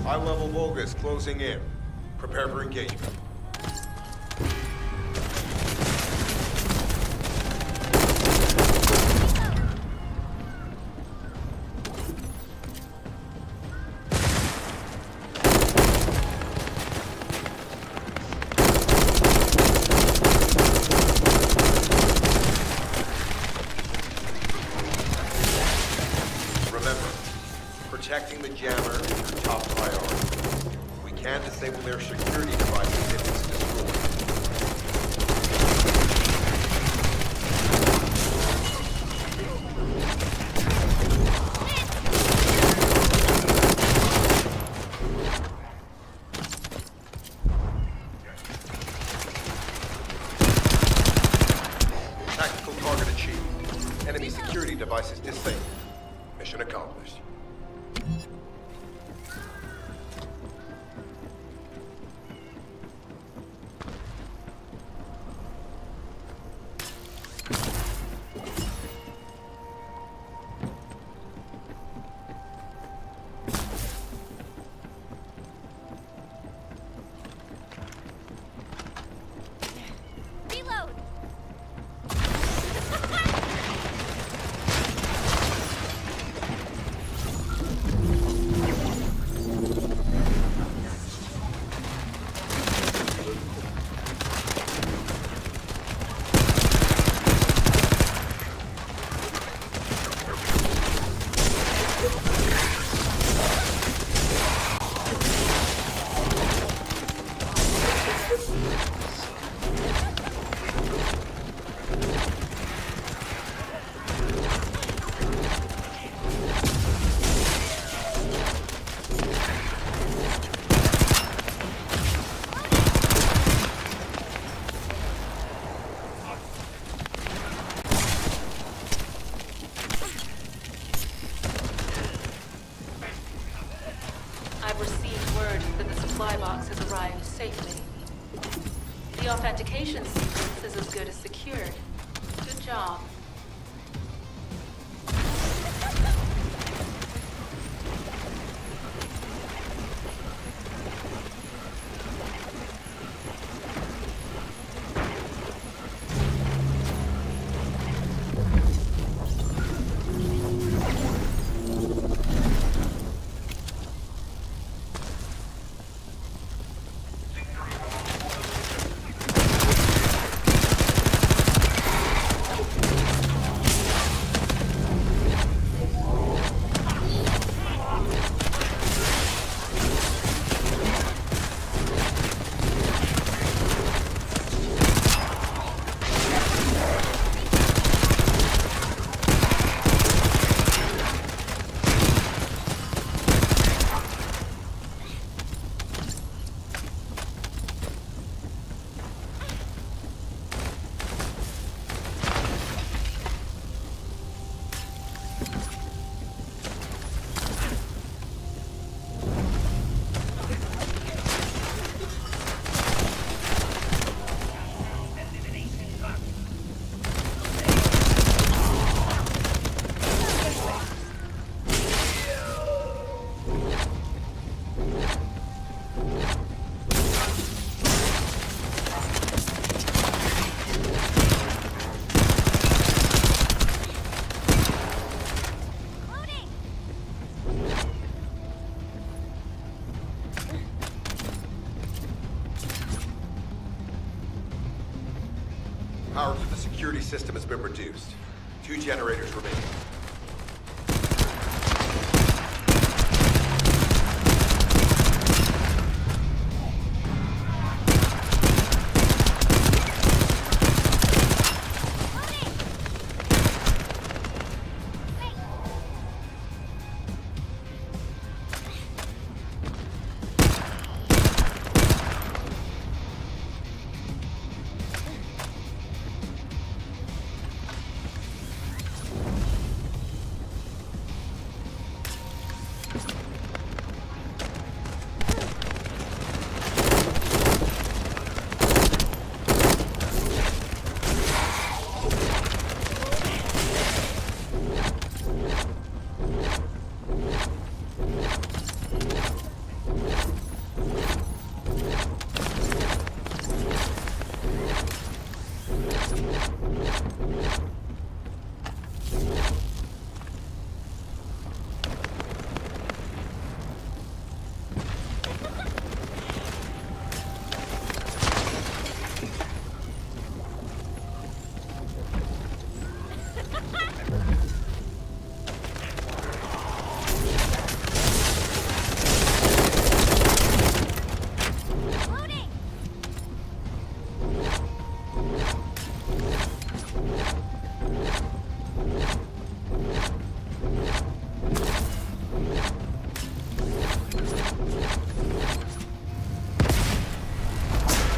High-level Vulgus closing in. Prepare for engagement. Protecting the jammer is your top priority. We can't disable their security devices if it's destroyed. Tactical target achieved. Enemy security devices disabled. Mission Mission accomplished. Reload! I've received word that the supply box has arrived safely. The authentication sequence is as good as secured. Good job. Power to the security system has been reduced. 2 generators remain.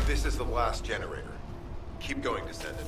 This is the last generator. Keep going, Descendant.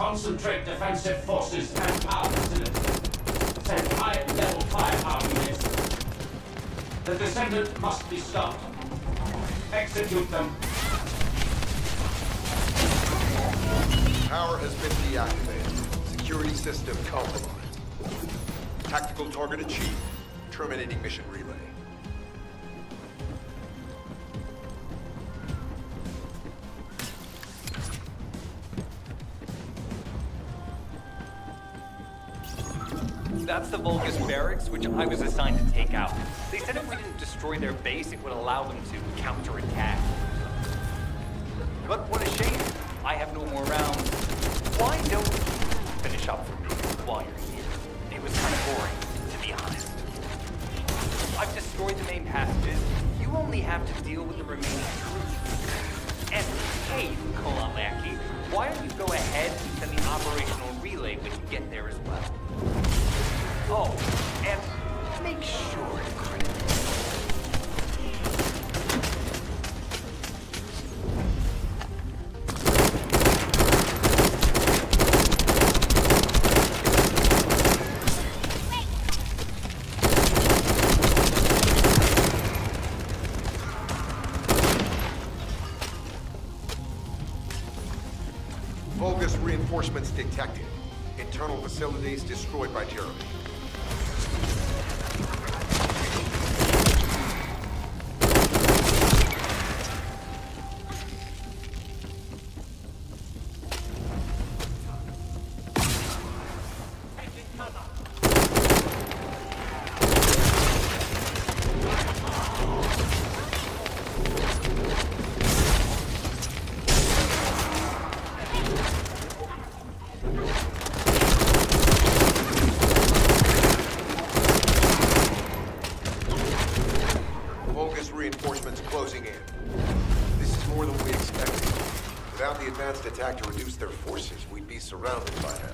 Concentrate defensive forces and power facilities. Send high-level firepower units. The Descendant must be stopped. Execute them. Power has been deactivated. Security system compromised. Tactical target achieved. Terminating mission relay. That's the Vulgus barracks, which I was assigned to take out. They said if we didn't destroy their base, it would allow them to counterattack. But what a shame. I have no more rounds. Why don't you finish up for me while you're here? It was kind of boring, to be honest. I've destroyed the main passages. You only have to deal with the remaining troops. And hey, Kolalaki, why don't you go ahead and send the operational relay when you get there as well? Oh, and make sure to credit me. Vulgus reinforcements detected. Internal facilities destroyed by Jeremy. Reinforcements closing in. This is more than we expected. Without the advanced attack to reduce their forces, we'd be surrounded by now.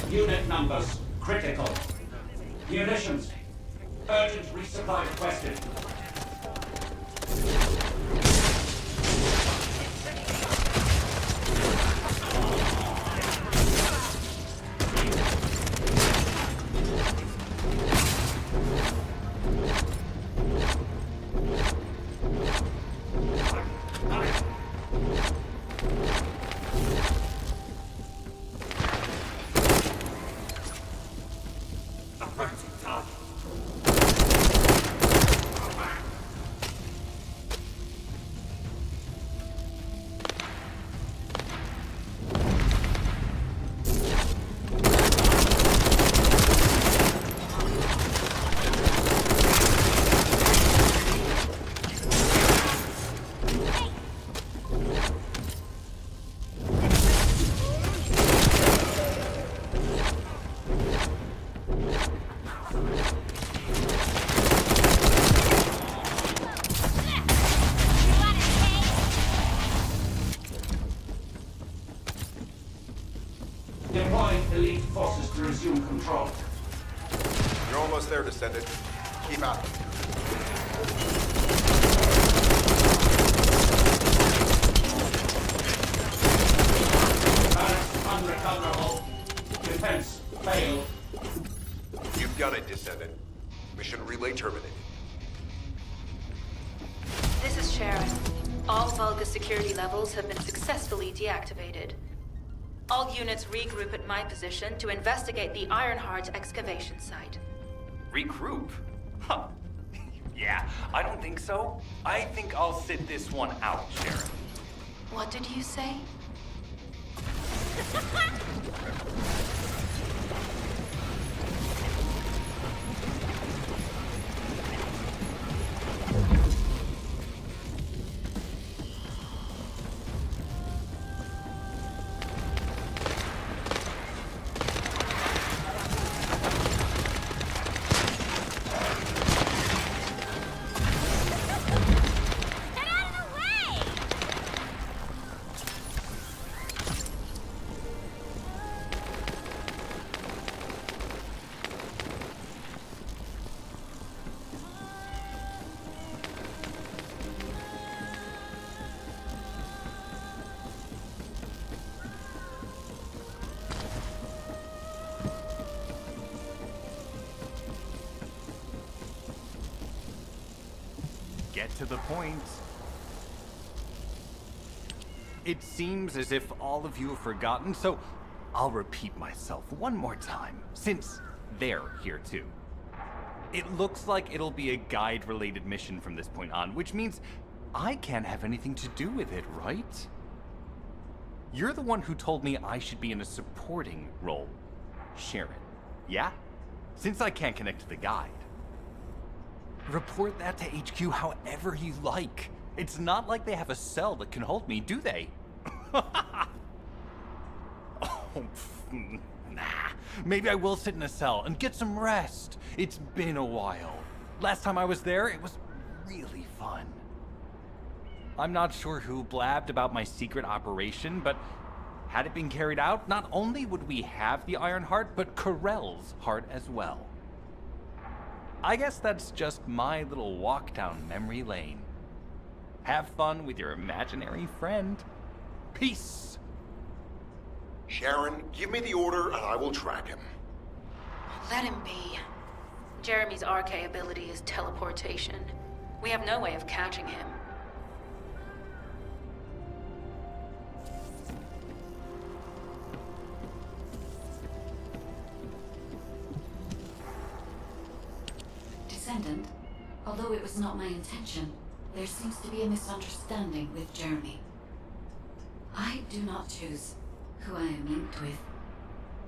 Unit numbers critical. Munitions. Urgent resupply requested. Deploying elite forces to resume control. You're almost there, Descendant. Keep at it. Unrecoverable. Defense failed. You've got it, Descendant. Mission relay terminated. This is Sharon. All Vulgus security levels have been successfully deactivated. All units regroup at my position to investigate the Ironheart excavation site. Regroup? Huh. Yeah, I don't think so. I think I'll sit this one out, Sharon. What did you say? Get to the point. It seems as if all of you have forgotten, so I'll repeat myself one more time, since they're here too. It looks like it'll be a guide-related mission from this point on, which means I can't have anything to do with it, right? You're the one who told me I should be in a supporting role, Sharon. Yeah? Since I can't connect to the guide. Report that to HQ however you like. It's not like they have a cell that can hold me, do they? Nah. Maybe I will sit in a cell and get some rest. It's been a while. Last time I was there, it was really fun. I'm not sure who blabbed about my secret operation, but had it been carried out, not only would we have the Iron Heart, but Corell's heart as well. I guess that's just my little walk down memory lane. Have fun with your imaginary friend. Peace. Sharon, give me the order and I will track him. Let him be. Jeremy's RK ability is teleportation. We have no way of catching him. Descendant, although it was not my intention, there seems to be a misunderstanding with Jeremy. I do not choose who I am linked with.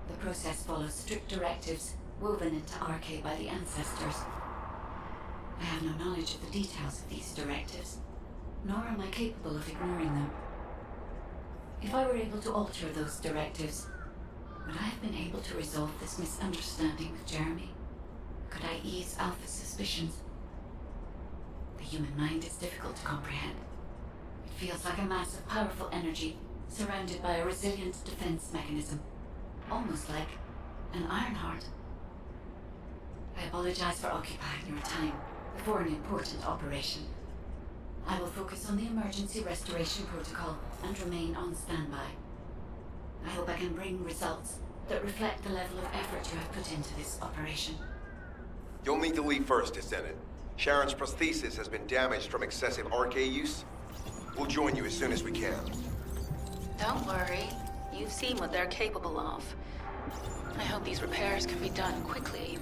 The process follows strict directives woven into RK by the ancestors. I have no knowledge of the details of these directives, nor am I capable of ignoring them. If I were able to alter those directives, would I have been able to resolve this misunderstanding with Jeremy? Could I ease Alpha's suspicions? The human mind is difficult to comprehend. It feels like a mass of powerful energy surrounded by a resilient defense mechanism, almost like an Iron Heart. I apologize for occupying your time before an important operation. I will focus on the emergency restoration protocol and remain on standby. I hope I can bring results that reflect the level of effort you have put into this operation. You'll need to leave first, Descendant. Sharon's prosthesis has been damaged from excessive RK use. We'll join you as soon as we can. Don't worry. You've seen what they're capable of. I hope these repairs can be done quickly.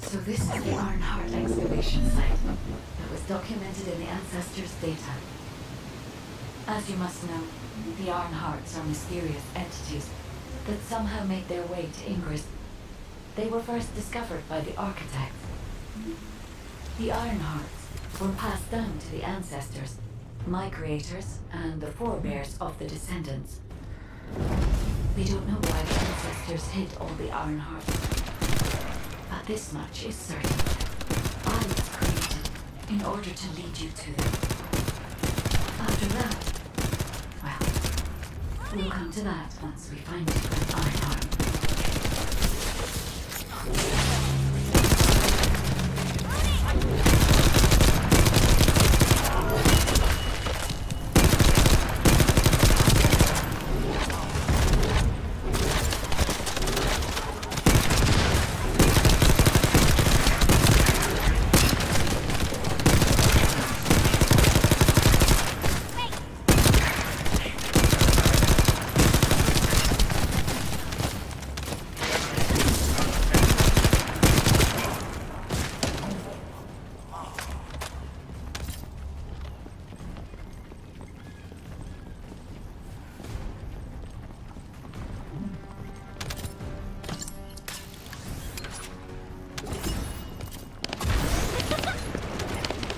So this is the Ironheart excavation site that was documented in the Ancestors' data. As you must know, the Ironhearts are mysterious entities that somehow made their way to Ingress. They were first discovered by the architects. The Ironhearts were passed down to the Ancestors, my creators, and the forebears of the Descendants. We don't know why the Ancestors hid all the Ironhearts, but this much is certain. I was created in order to lead you to them. After that, well, we'll come to that once we find an Ironheart.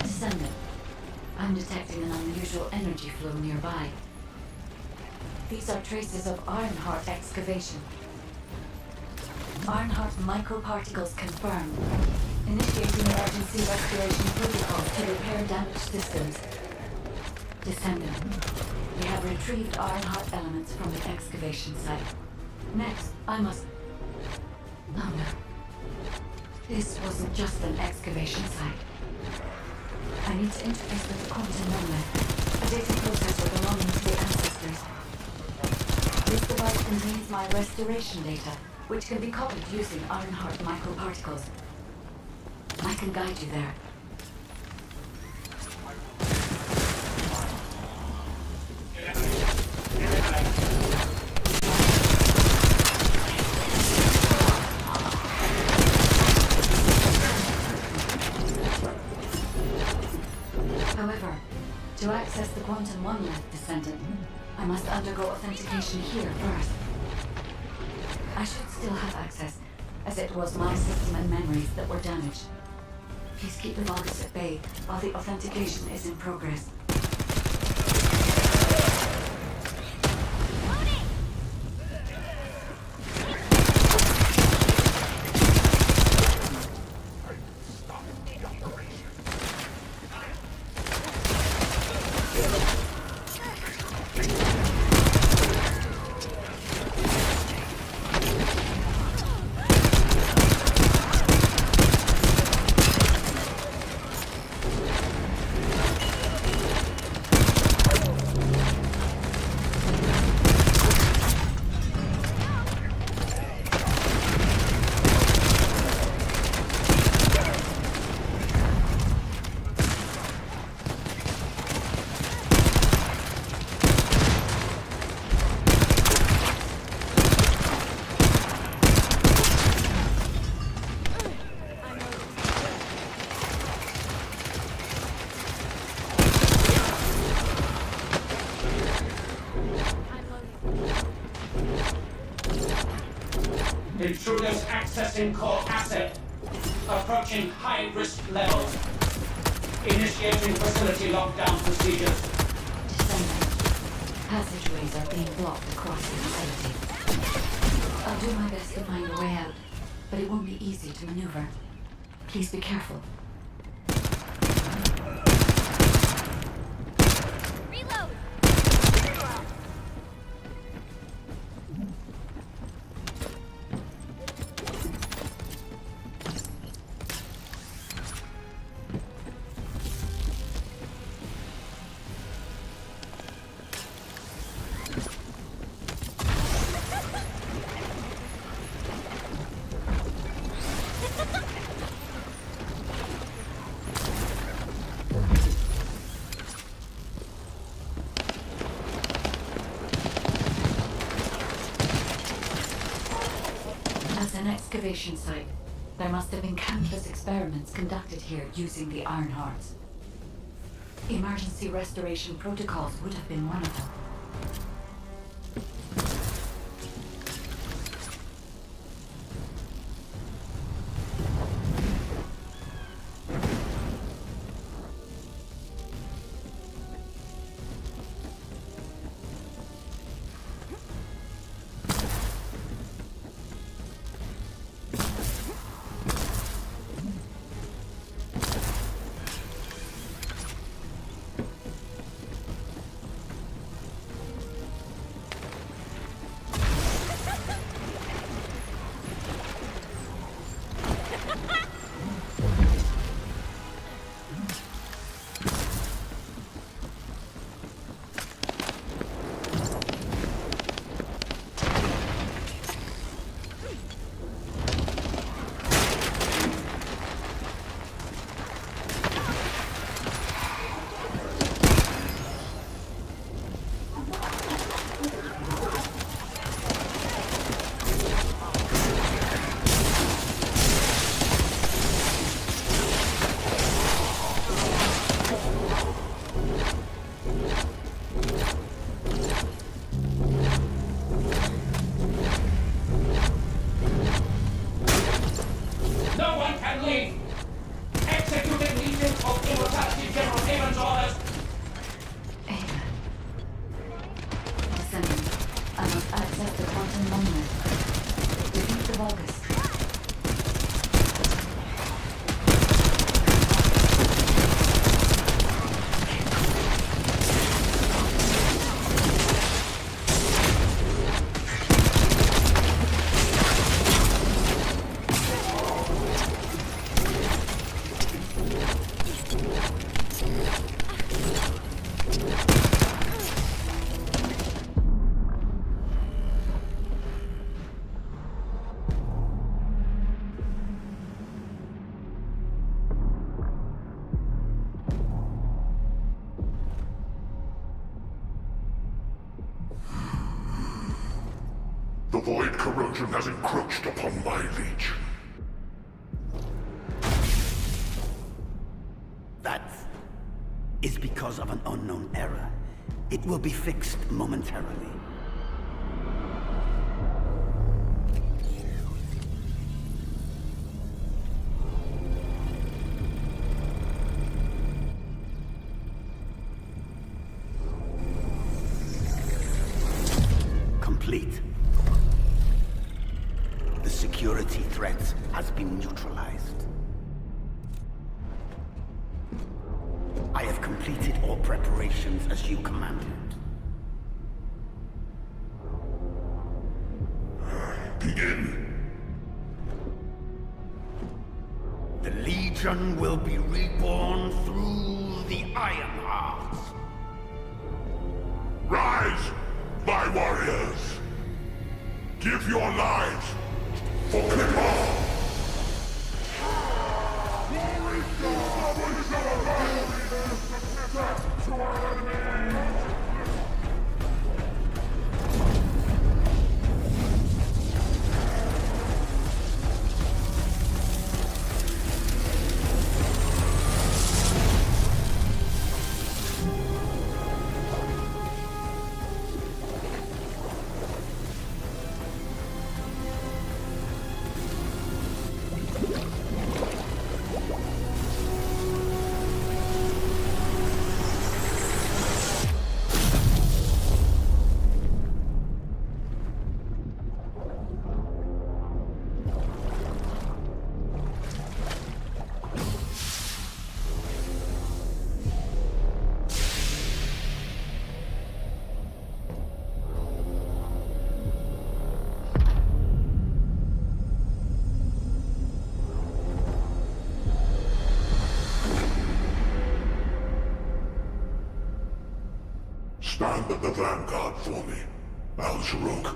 Descendant. I'm detecting an unusual energy flow nearby. These are traces of Ironheart excavation. Ironheart microparticles confirmed. Initiating emergency restoration protocols to repair damaged systems. Descendant. We have retrieved Ironheart elements from the excavation site. Next, I must... Oh no. This wasn't just an excavation site. I need to interface with the quantum monolith, a data processor belonging to the Ancestors. This device contains my restoration data, which can be copied using Ironheart microparticles. I can guide you there. However, to access the quantum monolith, Descendant, I must undergo authentication here first. I should still have access, as it was my system and memories that were damaged. Please keep the Vulgus at bay while the authentication is in progress. Intruders accessing core asset. Approaching high-risk levels. Initiating facility lockdown procedures. Descendant. Passageways are being blocked across the facility. I'll do my best to find a way out, but it won't be easy to maneuver. Please be careful. Reload! As an excavation site, There must have been countless experiments conducted here using the Iron Hearts. Emergency restoration protocols would have been one of them. The void corrosion has encroached upon my legion. That is because of an unknown error. It will be fixed momentarily. Complete. The security threat has been neutralized. I have completed all preparations as you commanded. Begin. The Legion will be reborn through the Iron Hearts. Rise, my warriors! Give your lives for Clipper! Stand at the vanguard for me, Al-Zaruk.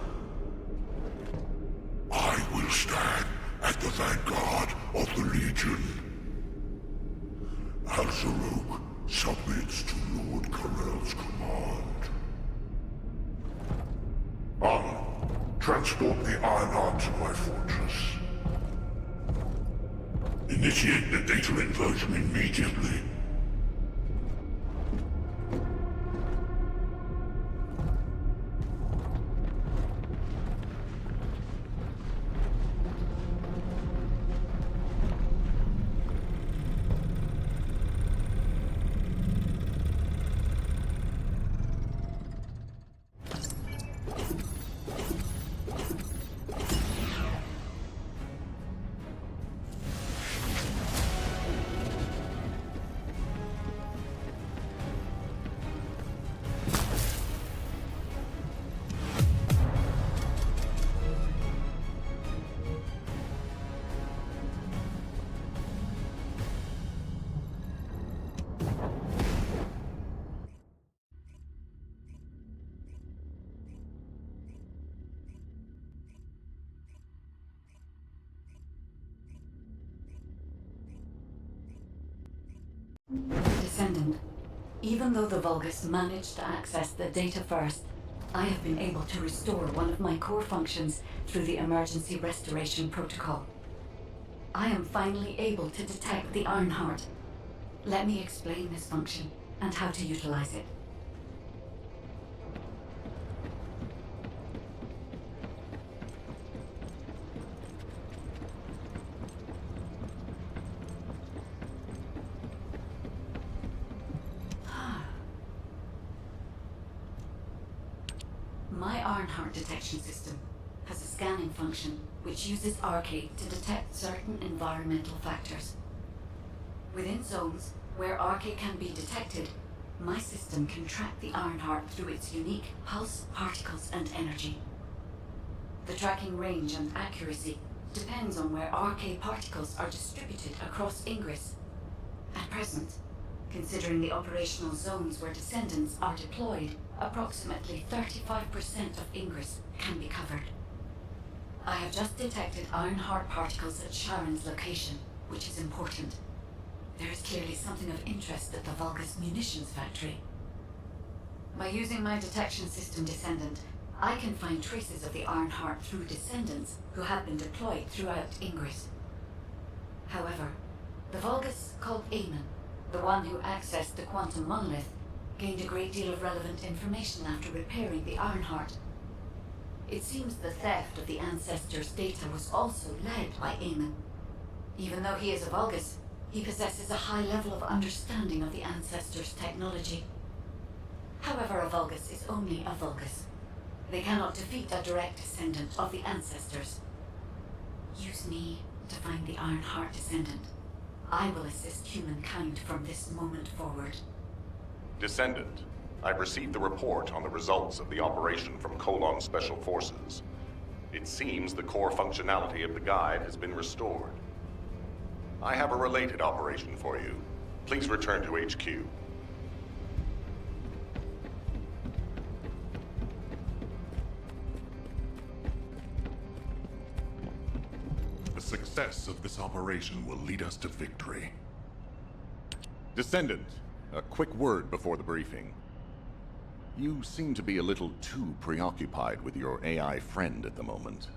I will stand at the vanguard of the Legion. Al-Zaruk submits to Lord Karel's command. Anna, transport the Iron Heart to my fortress. Initiate the data inversion immediately. Descendant, even though the Vulgus managed to access the data first, I have been able to restore one of my core functions through the emergency restoration protocol. I am finally able to detect the Ironheart. Let me explain this function and how to utilize it. My Ironheart detection system has a scanning function which uses Arcade to detect certain environmental factors. Within zones where Arcade can be detected, my system can track the Ironheart through its unique pulse, particles, and energy. The tracking range and accuracy depends on where Arcade particles are distributed across Ingress. At present, considering the operational zones where Descendants are deployed, approximately 35% of Ingress can be covered. I have just detected Ironheart particles at Sharon's location, which is important. There is clearly something of interest at the Vulgus munitions factory. By using my detection system Descendant, I can find traces of the Ironheart through Descendants who have been deployed throughout Ingress. However, the Vulgus called Eamon, the one who accessed the quantum monolith, gained a great deal of relevant information after repairing the Ironheart. It seems the theft of the Ancestors' data was also led by Eamon. Even though he is a Vulgus, he possesses a high level of understanding of the Ancestors' technology. However, a Vulgus is only a Vulgus. They cannot defeat a direct descendant of the Ancestors. Use me to find the Ironheart Descendant. I will assist humankind from this moment forward. Descendant, I've received the report on the results of the operation from Colon Special Forces. It seems the core functionality of the guide has been restored. I have a related operation for you. Please return to HQ. The success of this operation will lead us to victory. Descendant, a quick word before the briefing. You seem to be a little too preoccupied with your AI friend at the moment.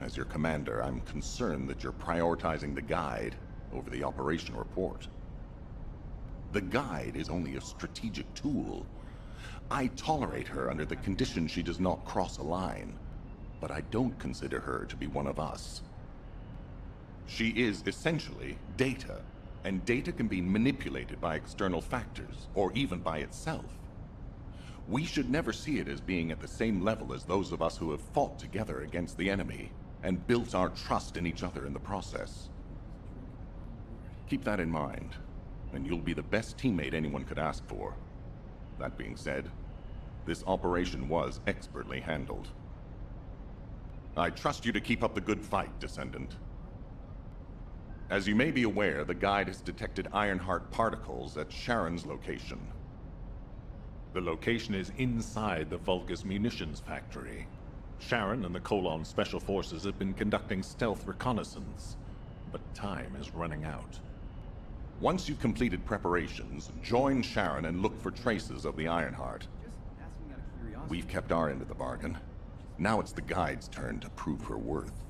As your commander, I'm concerned that you're prioritizing the guide over the operation report. The guide is only a strategic tool. I tolerate her under the condition she does not cross a line, but I don't consider her to be one of us. She is essentially data, and data can be manipulated by external factors, or even by itself. We should never see it as being at the same level as those of us who have fought together against the enemy, and built our trust in each other in the process. Keep that in mind, and you'll be the best teammate anyone could ask for. That being said, this operation was expertly handled. I trust you to keep up the good fight, Descendant. As you may be aware, the guide has detected Ironheart particles at Sharon's location. The location is inside the Vulgus munitions factory. Sharon and the Colon Special Forces have been conducting stealth reconnaissance, but time is running out. Once you've completed preparations, join Sharon and look for traces of the Ironheart. We've kept our end of the bargain. Now it's the guide's turn to prove her worth.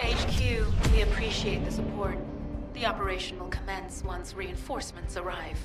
HQ Q, we appreciate the support. The operation will commence once reinforcements arrive.